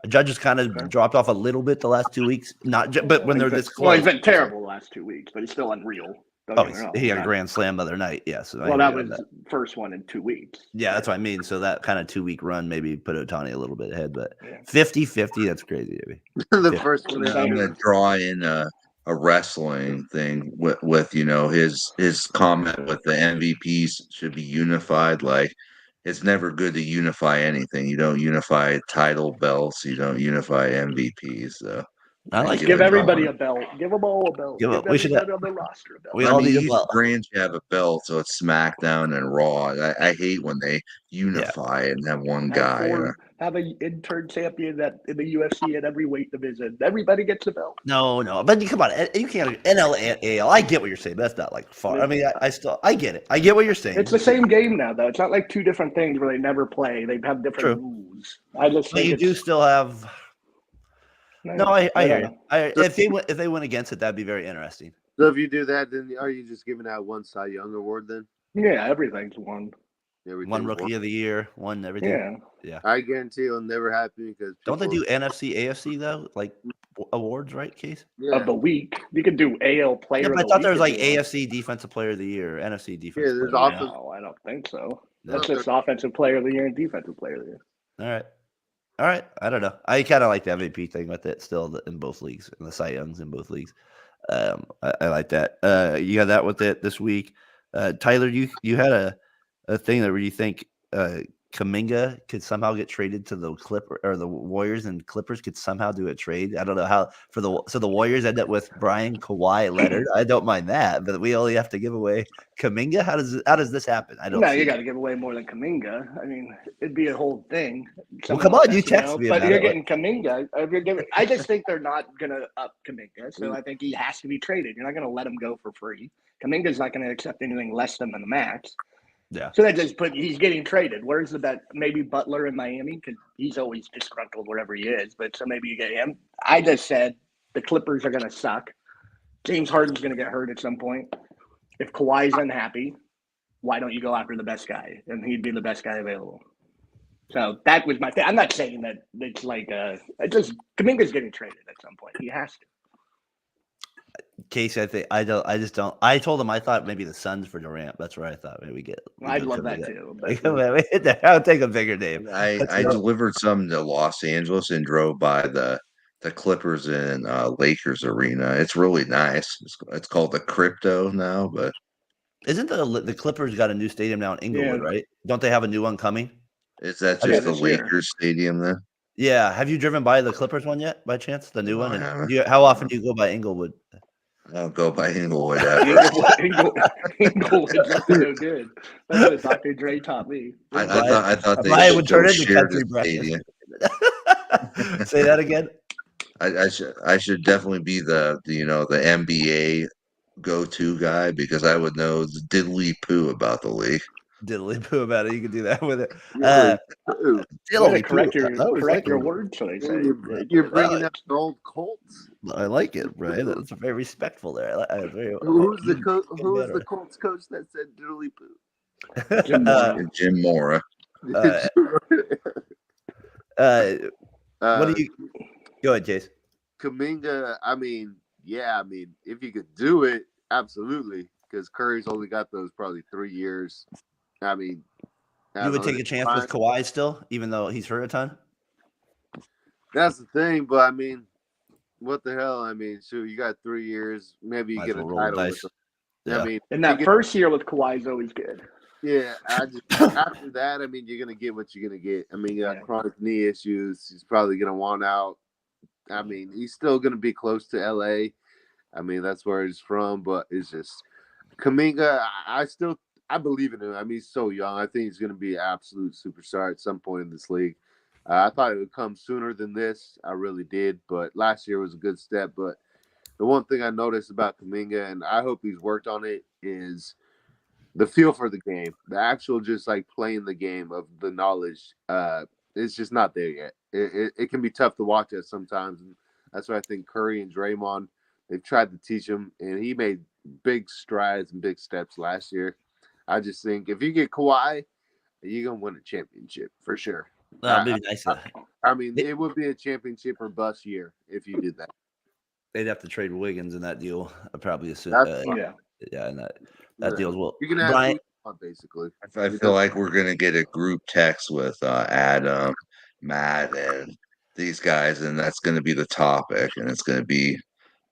Judge has kind of Okay. dropped off a little bit the last 2 weeks, but when they're this close, Well, he's been terrible the last 2 weeks, but he's still unreal. Don't Oh, get me wrong. he had a grand slam the other night. Yes. Well, that was first one in 2 weeks. Yeah, that's what I mean. So that kind of 2-week run maybe put Ohtani a little bit ahead, but Yeah. 50-50, that's crazy to me. The Yeah. first one. I'm gonna draw in a wrestling thing with his comment with the MVPs should be unified. Like, it's never good to unify anything. You don't unify title belts. You don't unify MVPs. So I like Give it. everybody a belt. Give them all a belt. Give Give we should everybody on the roster a belt. we I all mean, need a each belt. brand should have a belt, so it's SmackDown and Raw. I hate when they unify and have one guy. Have an intern champion in the UFC at every weight division. Everybody gets a belt. No, but come on, you can't NL and AL. I get what you're saying. But that's not like far. I mean, I get it. I get what you're saying. It's the same game now, though. It's not like two different things where they never play. They have different rules. I just But think you do still have. No, I hear you. If they went against it, that'd be very interesting. So if you do that, then are you just giving out one Cy Young award then? Yeah, everything's one. One rookie of the year, one everything. Yeah. I guarantee it'll never happen because don't they do NFC, AFC though? Like awards, right, Case? Of the week. You could do AL player. Yeah, but of I thought the there was week like AFC defensive player of the year, NFC defensive. Yeah, there's player. No, I don't think so. No. That's just offensive player of the year and defensive player of the year. All right. I don't know. I kind of like the MVP thing with it still in both leagues, and the Cy Youngs in both leagues. I like that. You got that with it this week. Tyler, you had a thing that where you think Kuminga could somehow get traded to the the Warriors, and Clippers could somehow do a trade. I don't know how so the Warriors end up with Brian Kawhi Leonard. I don't mind that, but we only have to give away Kuminga. How does this happen? I don't. No, you got to give away more than Kuminga. I mean, it'd be a whole thing. Well, come on, you text me but about you're it. getting Kuminga. I just think they're not gonna up Kuminga, so I think he has to be traded. You're not gonna let him go for free. Kuminga's not gonna accept anything less than the max. Yeah. So that just he's getting traded. Where's the bet? Maybe Butler in Miami because he's always disgruntled wherever he is. But so maybe you get him. I just said the Clippers are going to suck. James Harden's going to get hurt at some point. If Kawhi's unhappy, why don't you go after the best guy? And he'd be the best guy available. So that was my thing. I'm not saying that it's like Kuminga's getting traded at some point. He has to. Casey, I just don't. I told him I thought maybe the Suns for Durant. That's where I thought maybe we get. I'd love that too. But I'll take a bigger name. I delivered some to Los Angeles and drove by the Clippers and Lakers arena. It's really nice. It's called the Crypto now, but isn't the Clippers got a new stadium now in Inglewood, right? Don't they have a new one coming? Is that just the Lakers stadium then? Yeah. Have you driven by the Clippers one yet, by chance? The new one? And how often do you go by Inglewood? I'll go by Inglewood. Inglewood's no good. That's what Dr. Dre taught me. I thought they Brian would turn into share country the stadium. Say that again. I should definitely be the NBA go-to guy because I would know diddly poo about the league. Diddly poo about it. You can do that with it. Correct your word choice. You're bringing up the old Colts. I like it, right? That's very respectful there. Who's the Colts coach that said diddly poo? Jim Mora. What do you? Go ahead, Chase. Kuminga. I mean, if you could do it, absolutely. Because Curry's only got those probably 3 years. I mean, you would take a chance with Kawhi still, even though he's hurt a ton. That's the thing, but I mean, what the hell? I mean, shoot, you got 3 years. Maybe you Might get as a well roll the title with dice. them. Yeah. I mean, And you that get- first year with Kawhi is always good. yeah, after that, I mean, you're gonna get what you're gonna get. I mean, you got Yeah. chronic knee issues. He's probably gonna want out. I mean, he's still gonna be close to LA. I mean, that's where he's from, but it's just Kuminga. I believe in him. I mean, he's so young. I think he's gonna be an absolute superstar at some point in this league. I thought it would come sooner than this. I really did, but last year was a good step. But the one thing I noticed about Kuminga, and I hope he's worked on it, is the feel for the game, the actual just like playing the game of the knowledge. It's just not there yet. It can be tough to watch it sometimes, and that's why I think Curry and Draymond, they've tried to teach him, and he made big strides and big steps last year. I just think if you get Kawhi, you're gonna win a championship for sure. Well, maybe nice. I mean, it would be a championship or bust year if you did that. They'd have to trade Wiggins in that deal. I probably assume. That's fine. Yeah. And that deal as well. You can have Brian, who you want, basically. I feel like we're gonna get a group text with Adam, Matt, and these guys, and that's gonna be the topic, and it's gonna be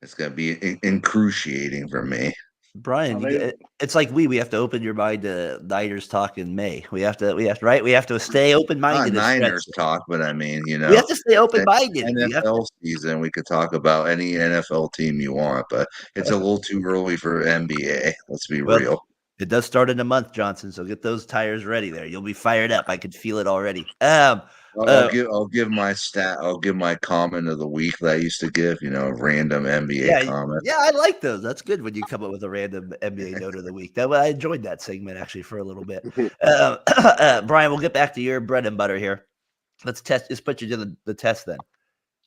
excruciating for me. Brian, Well, it's like we have to open your mind to Niners talk in May. We have to stay open Not minded. Niners talk, but I mean, We have to stay open minded. NFL season, we could talk about any NFL team you want, but it's a little too early for NBA. Let's be real. It does start in a month, Johnson. So get those tires ready there. You'll be fired up. I could feel it already. I'll give my stat. I'll give my comment of the week that I used to give. Random NBA comment. Yeah, I like those. That's good when you come up with a random NBA note of the week. I enjoyed that segment actually for a little bit. Brian, we'll get back to your bread and butter here. Let's put you to the test then.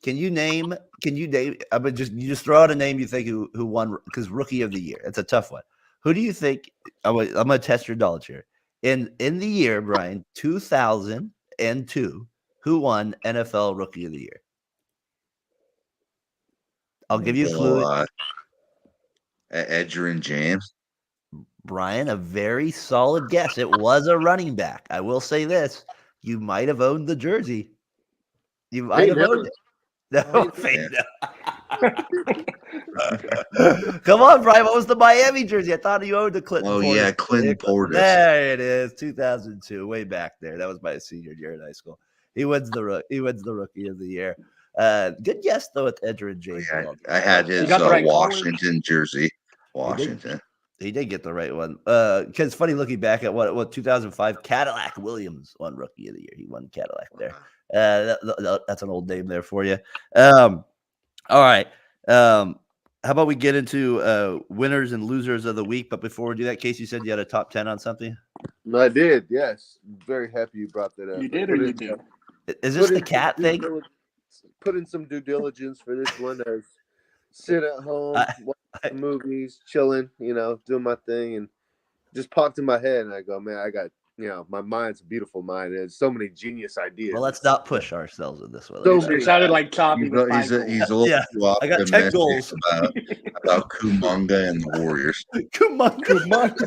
Can you name? I'm gonna just throw out a name you think who won, because rookie of the year. It's a tough one. Who do you think? I'm gonna test your knowledge here. In the year, Brian, 2002, who won NFL Rookie of the Year? I'll give you a clue. Edgerrin James. Brian, a very solid guess. It was a running back. I will say this: you might have owned the jersey. You might have owned it. No, come on, Brian. What was the Miami jersey? I thought you owned the Clinton. Oh, yeah, Clinton Portis. There it is, 2002, way back there. That was my senior year in high school. He wins the Rookie of the Year. Good guess though with Edgerrin James. Yeah, I had his Washington jersey. Washington. He did get the right one. Because it's funny looking back at what 2005 Cadillac Williams won Rookie of the Year. He won Cadillac there. That's an old name there for you. All right. How about we get into winners and losers of the week? But before we do that, Casey, you said you had a top 10 on something. I did. Yes, very happy you brought that up. You did, or you did? Is this the cat thing? Put in some due diligence for this one. As sit at home, watch movies, chilling, doing my thing, and just popped in my head, and I go, man, I got, my mind's a beautiful mind. There's so many genius ideas. Well, let's not push ourselves in this way. It sounded like Toppy. He's a little too I got 10 goals about Kuminga and the Warriors. Kuminga.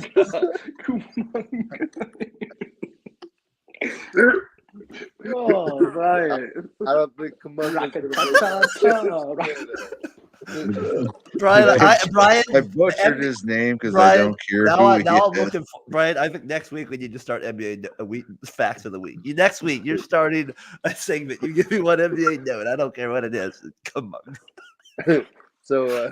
Oh, right. I don't think Kuminga. Brian, I butchered his name because I don't care who he is. Brian, I think next week we need to start NBA facts of the week. Next week you're starting a segment. You give me one NBA note. I don't care what it is. Come on. So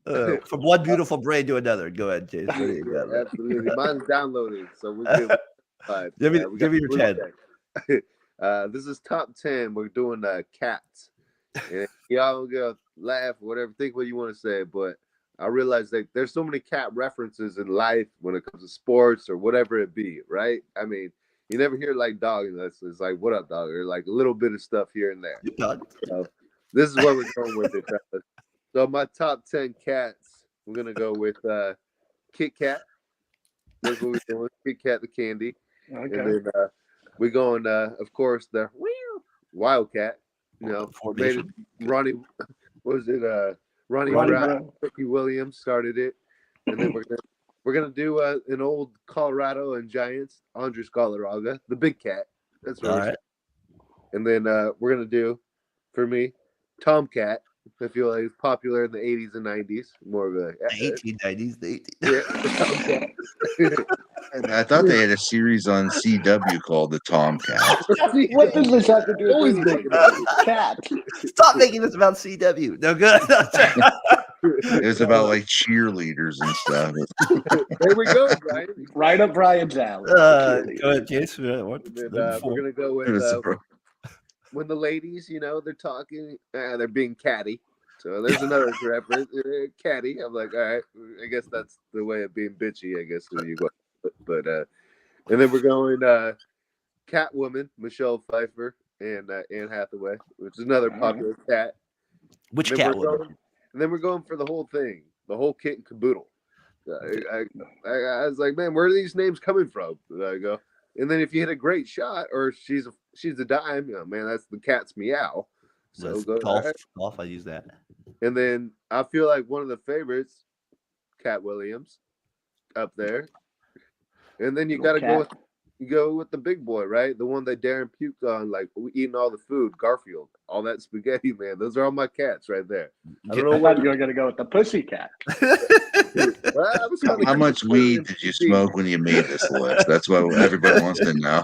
from one beautiful brain to another. Go ahead, Chase. Absolutely, mine's downloaded. So we're good. Give me your 10. This is top 10. We're doing cats. And y'all gonna laugh or whatever, think what you want to say, but I realize that there's so many cat references in life when it comes to sports or whatever it be, right? I mean, you never hear like dog, it's like what up, dog, or like a little bit of stuff here and there. So this is what we're going with it, fellas. So my top 10 cats, we're gonna go with Kit Kat. That's what we're doing. Kit Kat the candy. Okay. And then we're going of course the Wildcat. Made it, Ronnie Brown, Ricky Williams started it, and then we're gonna do an old Colorado and Giants, Andres Galarraga, the big cat. That's right. And then we're gonna do, for me, Tomcat. I feel like it's popular in the 80s and 90s. More of a The 1890s, the 18. yeah, Tomcat. And I thought they had a series on CW called The Tomcat. What does this have to do with Always anything? making it. Cats. Stop making this about CW. No good. It was about like cheerleaders and stuff. There we go, Brian. Right up Brian's alley. Go ahead, Case. What? And then, we're gonna go It was with surprising. when the ladies, they're talking, they're being catty. So there's another reference, catty. I'm like, all right, I guess that's the way of being bitchy. I guess when you go, but and then we're going Catwoman, Michelle Pfeiffer, and Anne Hathaway, which is another popular cat. Which And then Catwoman? And then we're going for the whole thing, the whole kit and caboodle. I was like, man, where are these names coming from? And I go, and then if you hit a great shot or she's a dime, man, that's the cat's meow. So go Golf. I use that. And then I feel like one of the favorites, Cat Williams, up there. And then you got to go with the big boy, right? The one that Darren puked on, like eating all the food, Garfield, all that spaghetti, man. Those are all my cats right there. I don't know I thought you were going to go with the pussycat. How much weed did you smoke when you made this list? That's what everybody wants to know.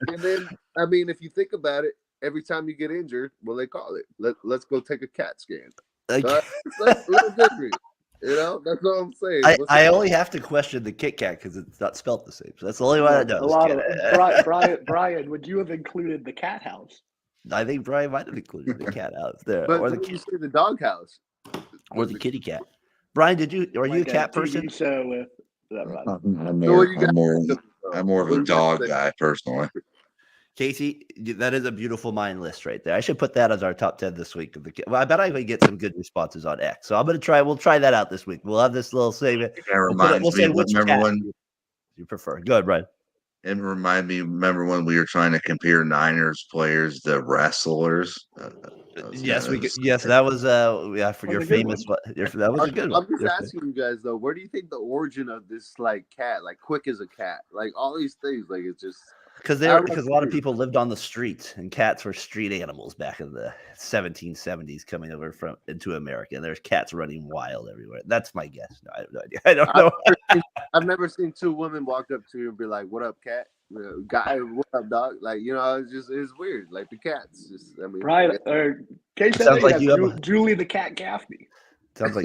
And then, I mean, if you think about it, every time you get injured, well, they call it, let's go take a CAT scan. Let's different. That's what I'm saying. I only have to question the Kit Kat because it's not spelt the same. So that's the only one I know. A lot of Brian, would you have included the cat house? I think Brian might have included the cat house there, But or the you say the dog house, or the kitty cat. Brian, are you a cat person? So with I'm more of a dog guy personally. Casey, that is a beautiful mind list right there. I should put that as our top 10 this week. Well, I bet I could get some good responses on X. So we'll try that out this week. We'll have this little segment. We'll say which cat you prefer. Go ahead, Brian. It reminded me, remember when we were trying to compare Niners players to wrestlers? Yes, we could. Yes, that was for your famous. That was a good one. I'm just asking you guys though, where do you think the origin of this cat, like quick as a cat, like all these things, like it's just because a lot of people lived on the streets and cats were street animals back in the 1770s coming over into America. And there's cats running wild everywhere. That's my guess. No, I have no idea. I don't know. I've never seen two women walk up to you and be like, "What up, cat? Guy, what up, dog?" Like, it's weird. Like the cats. Brian or Casey, sounds like you have Julie the Cat Gaffney. Sounds like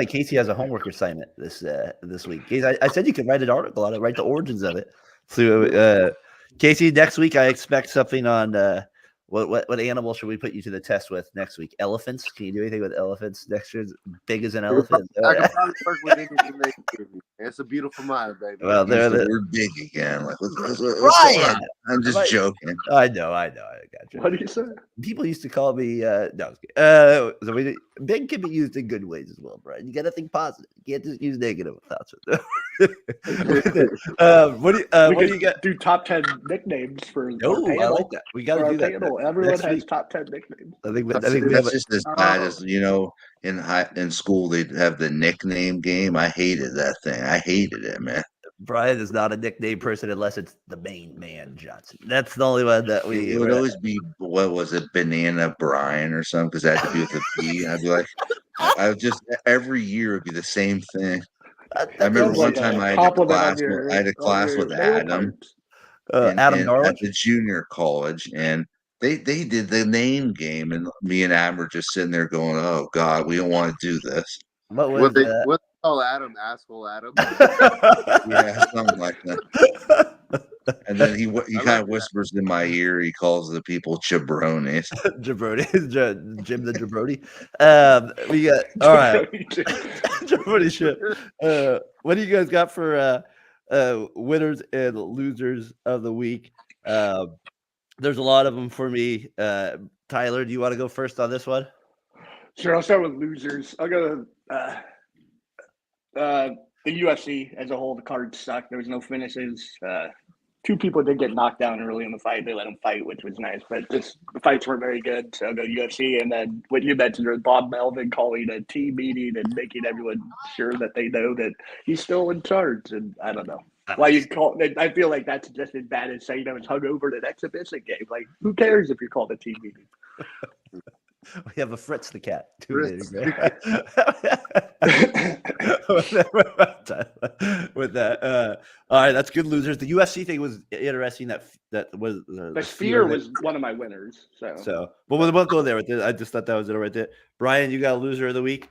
Casey has a homework assignment this week. Casey, I said you could write an article on it, write the origins of it. So, Casey, next week I expect something on what animal should we put you to the test with next week? Elephants? Can you do anything with elephants next year? Big as an elephant. I can probably work with anything they give me. It's a beautiful mind, baby. Well, we're big again. Like, Ryan! I'm just joking. I know. I got you. What do you say? People used to call me so big can be used in good ways as well, Brian. You got to think positive. You can't just use negative thoughts. What do you got? Do top 10 nicknames for No, I like that. We got to do that. Everyone has top 10 nicknames. I think that's just as bad as in school they'd have the nickname game. I hated that thing. I hated it, man. Brian is not a nickname person unless it's the main man Johnson. That's the only one that we. It would always be, what was it, Banana Brian or something, because that had to be with a B. I'd be like, I would just every year it'd be the same thing. I remember one time I had a class with Adam. Adam Darwin at the junior college, and they did the name game, and me and Adam were just sitting there going, "Oh God, we don't want to do this." What they call Adam, asshole Adam? Yeah, something like that. And then he kind of whispers in my ear. He calls the people jabronis. Jim the jabroni. We got all right. Jabroni shit. What do you guys got for winners and losers of the week? There's a lot of them for me. Tyler, do you want to go first on this one? Sure, I'll start with losers. I'll go the UFC as a whole. The card sucked. There was no finishes. Two people did get knocked down early in the fight. They let them fight, which was nice. But the fights were very good. So I'll go UFC. And then what you mentioned was Bob Melvin calling a team meeting and making everyone sure that they know that he's still in charge. And I don't know. Why you call? I feel like that's just as bad as saying I was hungover at an exhibition game. Like, who cares if you're called a team meeting? We have a Fritz the cat. Fritz With that, all right, that's good losers. The USC thing was interesting. That was The Sphere was one of my winners. So, but we'll go there with it. I just thought that was it right there. Brian, you got a loser of the week?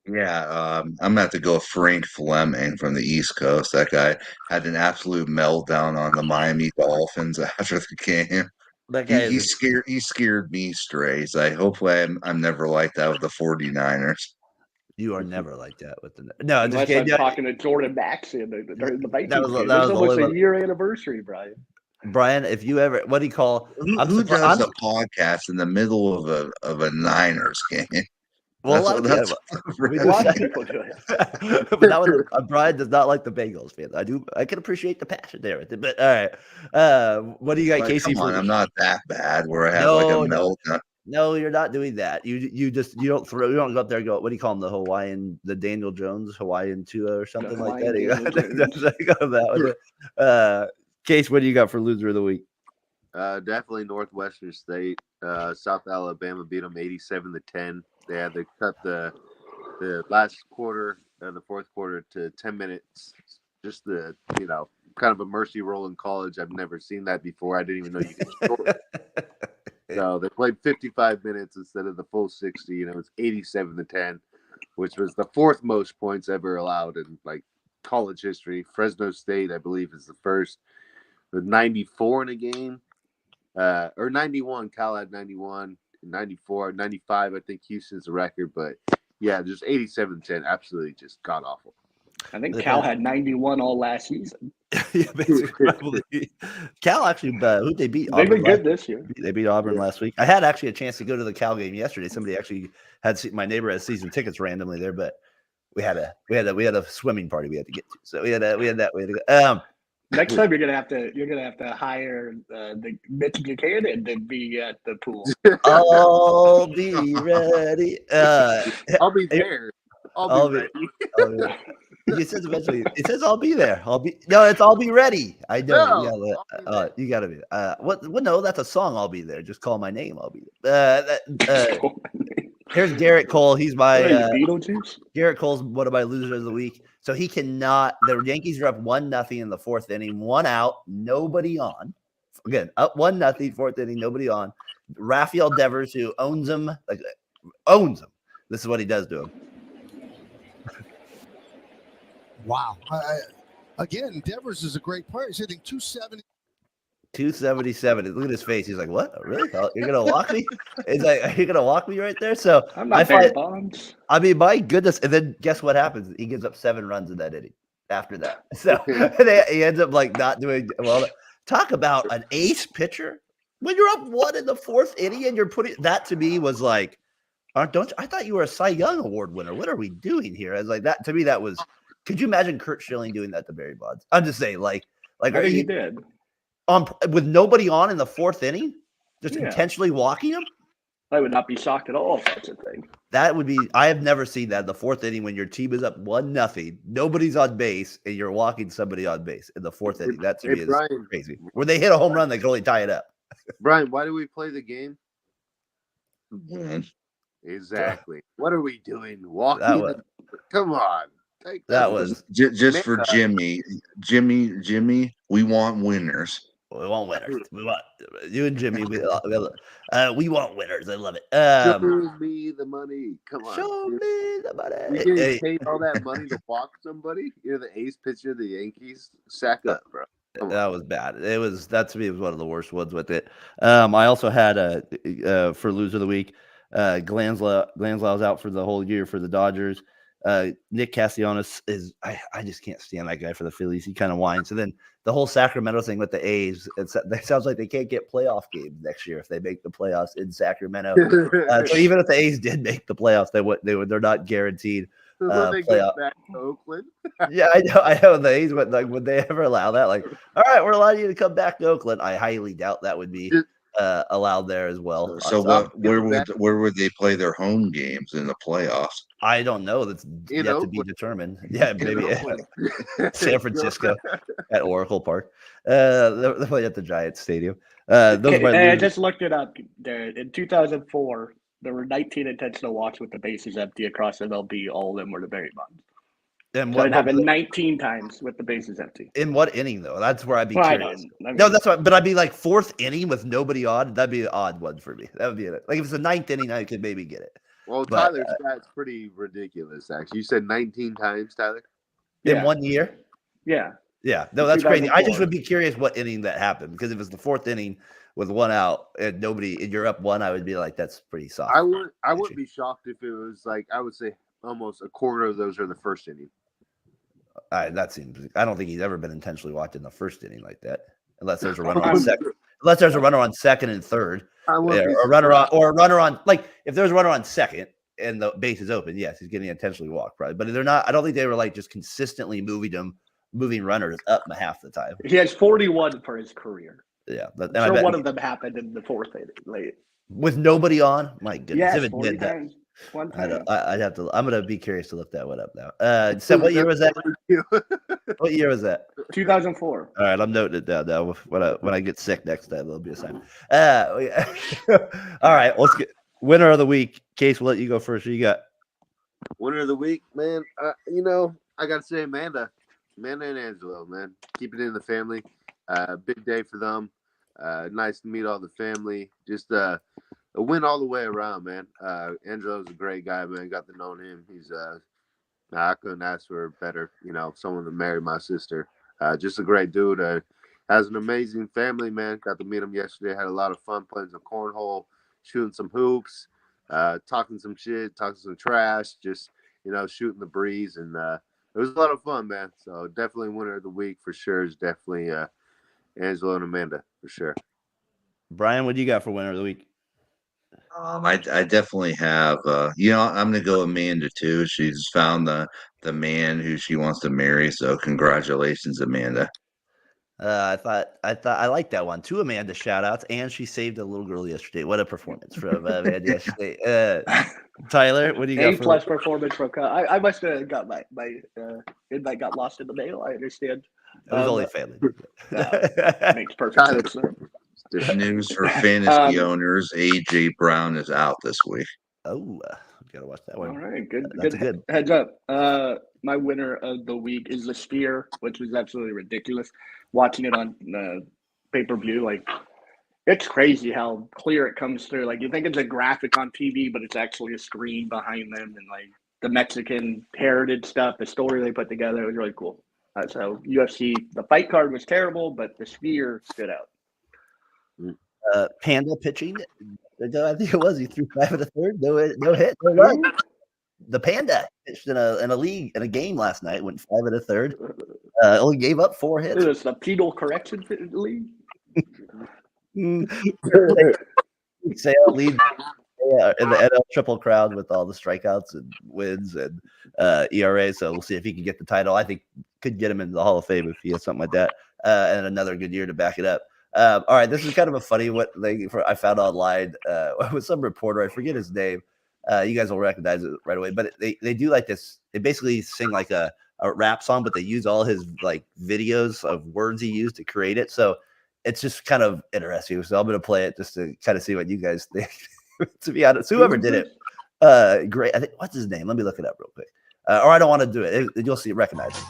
Yeah, I'm gonna have to go Frank Fleming from the East Coast. That guy had an absolute meltdown on the Miami Dolphins after the game. That guy He scared me straight. So hopefully I'm never like that with the 49ers. You are never like that with the no. Unless I'm talking to Jordan Maxson during the Vikings game. That was almost a year anniversary, Brian. Brian, if you ever, what do you call? Who does a podcast in the middle of a Niners game? Well, a lot of people do it. But that was Brian does not like the Bengals, fan. I can appreciate the passion there. But all right, what do you got, Casey? Come on, I'm not that bad where I have like a meltdown. No, you're not doing that. You don't go up there and go, what do you call him? The Daniel Jones Hawaiian Tua or something like that. Case, what do you got for loser of the week? Definitely Northwestern State. South Alabama beat them 87-10. They had to cut the last quarter of the fourth quarter to 10 minutes. Just the kind of a mercy roll in college. I've never seen that before. I didn't even know you could score. So they played 55 minutes instead of the full 60, and it was 87-10, which was the fourth most points ever allowed in like college history. Fresno State, I believe, is the first with 94 in a game, or 91. Cal had 91, 94, 95. I think Houston's the record, but yeah, just 87-10. Absolutely, just god awful. I think Cal had 91 all last season. Yeah, basically. Cal actually, who they beat? They've been good this year. They beat Auburn last week. I had actually a chance to go to the Cal game yesterday. Somebody actually my neighbor had season tickets randomly there, but we had a swimming party we had to get to. So we had that. Next time you're gonna have to hire the Mitch Buchanan to be at the pool. I'll be ready. I'll be there. I'll be ready. It says eventually. It says I'll be there. I'll be ready. I know. You gotta be. No, that's a song. I'll be there. Just call my name. I'll be there. Here's Garrett Cole. He's my Beetlejuice. Garrett Cole's one of my losers of the week. So he cannot. The Yankees are up 1-0 in the fourth inning. 1 out, nobody on. Again, up 1-0, fourth inning, nobody on. Rafael Devers, who owns him. This is what he does to him. Wow. Again, Devers is a great player. He's hitting 270. 277. Look at his face. He's like, "What? Really? You're gonna walk me?" It's like, "Are you gonna walk me right there?" So I'm not fair bonds. I mean, my goodness. And then guess what happens? He gives up 7 runs in that inning after that. So he ends up like not doing well. Talk about an ace pitcher when you're up 1 in the fourth inning and you're putting that to me was like, I thought you were a Cy Young Award winner. What are we doing here? I was like, that to me, that was. Could you imagine Kurt Schilling doing that to Barry Bonds? I'm just saying, like, he did with nobody on in the fourth inning, just intentionally walking him. I would not be shocked at all if that's a thing. That would be. I have never seen that in the fourth inning when your team is up 1-0, nobody's on base, and you're walking somebody on base in the fourth inning. That to me is crazy. When they hit a home run, they can only tie it up. Brian, why do we play the game? Mm-hmm. Exactly. What are we doing? Walking? Come on. That was just for Jimmy. Jimmy, we want winners. We want winners. We want you and Jimmy. We want winners. I love it. Show me the money. Come on. Show me the money. You getting paid all that money to walk somebody? You're the ace pitcher of the Yankees. Sack up, bro. That was bad. That to me was one of the worst ones with it. I also had for loser of the week. Glanslau was out for the whole year for the Dodgers. Nick Castellanos is I just can't stand that guy for the Phillies. He kind of whines. So then the whole Sacramento thing with the A's, it sounds like they can't get playoff games next year if they make the playoffs in Sacramento. So even if the A's did make the playoffs, they're not guaranteed playoff. Back to Oakland. Yeah, I know the A's would would they ever allow that? Like, all right, we're allowing you to come back to Oakland. I highly doubt that would be. allowed there as well. So where would they play their home games in the playoffs? I don't know. That's In yet to be Oakland. determined. Yeah, maybe Oakland. San Francisco at Oracle Park. They're playing at the Giants Stadium. Those I just looked it up. In 2004, there were 19 intentional walks with the bases empty across MLB. All of them were the Barry Bonds. And So it happened 19 times with the bases empty. in what inning though? That's where I'd be Well, curious. I mean, No, that's what. But I'd be like fourth inning with nobody on. That'd be an odd one for me. That would be it. Like if it's a ninth inning, I could maybe get it. Well, But, Tyler's stat's pretty ridiculous, actually. You said 19 times, Tyler? In 1 year. Yeah. Yeah, no, that's crazy. I just 2004. would be curious what inning that happened because if it's the fourth inning with one out and nobody, and you're up one, I would be like, that's pretty soft. I wouldn't be shocked if it was like, I would say almost a quarter of those are the first inning. That seems. I don't think he's ever been intentionally walked in the first inning like that, unless there's a runner on second. Unless there's a runner on second and third, or a runner on like if there's a runner on second and the base is open, yes, he's getting intentionally walked, probably. But they're not. I don't think they were like just consistently moving runners up half the time. He has 41 for his career. Yeah, I'm sure one of them happened in the fourth inning late. With nobody on. My goodness, Yes, if it 40 did that. times. One time. I'd have to. I'm gonna be curious to look that one up now. So what year was that? What year was that? 2004. All right, I'm noting it down now. When I get sick next time, there'll be a sign. All right, let's get winner of the week. Case, we'll let you go first. Who you got? Winner of the week, man. I gotta say Amanda and Angelo, man. Keep it in the family. Big day for them. Nice to meet all the family. Just a win all the way around, man. Angelo's a great guy, man. Got to know him. He's I couldn't ask for better, someone to marry my sister. Just a great dude. Has an amazing family, man. Got to meet him yesterday. Had a lot of fun playing some cornhole, shooting some hoops, talking some shit, talking some trash, just, shooting the breeze. And it was a lot of fun, man. So definitely winner of the week for sure is definitely Angelo and Amanda for sure. Brian, what do you got for winner of the week? I definitely have. I'm gonna go Amanda too. She's found the man who she wants to marry. So congratulations, Amanda. I thought I liked that one. 2 Amanda shout outs, and she saved a little girl yesterday. What a performance from Amanda yesterday. Tyler, what do you got? A+ performance from I must have got my invite got lost in the mail. I understand. It was only family. Makes perfect sense. The news for fantasy owners: AJ Brown is out this week. Oh, gotta watch that one. All right, good heads up. My winner of the week is the Sphere, which was absolutely ridiculous. Watching it on pay-per-view, like it's crazy how clear it comes through. Like you think it's a graphic on TV, but it's actually a screen behind them, and like the Mexican heritage stuff, the story they put together, it was really cool. So UFC, the fight card was terrible, but the Sphere stood out. Panda pitching. I think it was. He threw 5 1/3. No hit. No run. The Panda pitched in a game last night. Went 5 1/3. Only gave up 4 hits. It was the penal correction league. Sale lead in the NL Triple Crown with all the strikeouts and wins and ERA. So we'll see if he can get the title. I think could get him into the Hall of Fame if he has something like that, and another good year to back it up. All right, this is kind of a funny what I found online with some reporter. I forget his name. You guys will recognize it right away. But they do like this. They basically sing like a rap song, but they use all his like videos of words he used to create it. So it's just kind of interesting. So I'm going to play it just to kind of see what you guys think. To be honest, whoever did it, great. I think what's his name? Let me look it up real quick. Or I don't want to do it. You'll see, recognize it.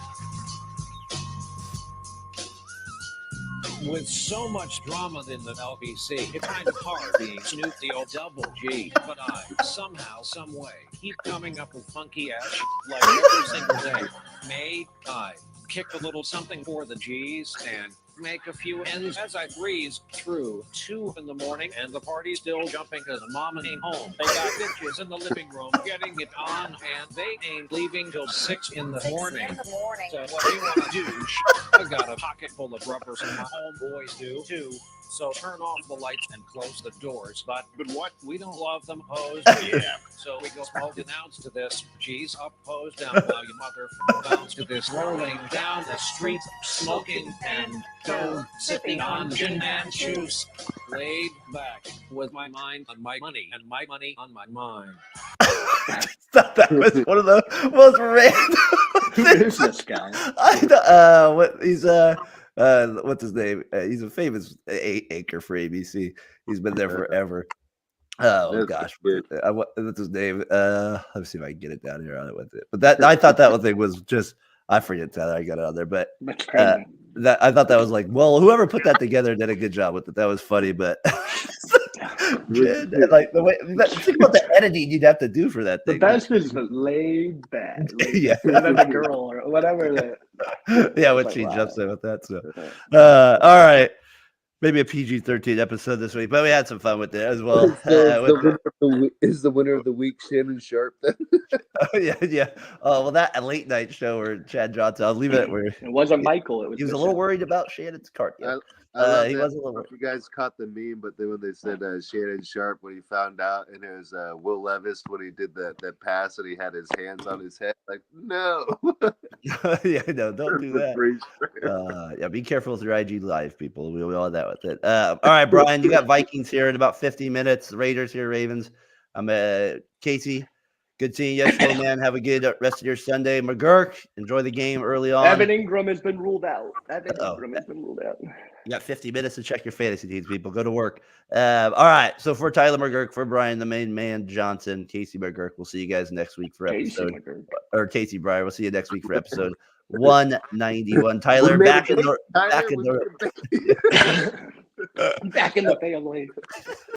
With so much drama in the LBC, it's kind of hard being Snoop the old double G. But I, somehow, some way, keep coming up with funky ass like every single day. May I kick a little something for the G's and make a few ends as I breeze through 2 in the morning and the party's still jumping because mom ain't home. They got bitches in the living room getting it on and they ain't leaving till 6 in the morning. So what do you want to do? I got a pocket full of rubbers and my homeboys do too. So turn off the lights and close the doors. But what? We don't love them hosed. Yeah. So we go smoke and ounce to this. G's up, hose down. Now you mother bounce to this. Rolling down the street, smoking and dough, sipping on gin and juice. Laid back with my mind on my money and my money on my mind. I thought that was one of the most random Who things. is this guy? What's his name? He's a famous anchor for ABC. He's been there forever. Oh That's gosh, good. what's his name? Let me see if I can get it down here on it with it. But that I thought that one thing was just I forget that I got it on there, but That's crazy. that I thought that was like, well, whoever put that together did a good job with it. That was funny, but like the way think about the editing you'd have to do for that The thing. best is the laid back. Yeah. And then the girl or whatever. Yeah, when like, she wow. jumps in with that. So, all right, maybe a PG-13 episode this week, but we had some fun with it as well. Is the winner of the week Shannon Sharp? Then? Yeah. Oh well, that a late night show where Chad Johnson. I'll leave it where It wasn't Michael. It was he was a Bishop. little worried about Shannon's cart. Yeah. I love He that. was a little I don't know if you guys caught the meme, but then when they said Shannon Sharp when he found out, and it was Will Levis when he did that pass and he had his hands on his head, like no. Yeah, no, don't do that. Yeah, be careful with your IG live, people. We all had that with it. All right, Brian, you got Vikings here in about 50 minutes. Raiders here, Ravens. I'm Casey. Good seeing you yesterday, man. Have a good rest of your Sunday. McGurk, enjoy the game early on. Evan Ingram has been ruled out. Ingram has been ruled out. You got 50 minutes to check your fantasy teams, people. Go to work. All right. So for Tyler McGurk, for Brian, the main man, Johnson, Casey McGurk, we'll see you guys next week for episode. Casey Breyer, we'll see you next week for episode 191. Tyler, back in the Back in the family.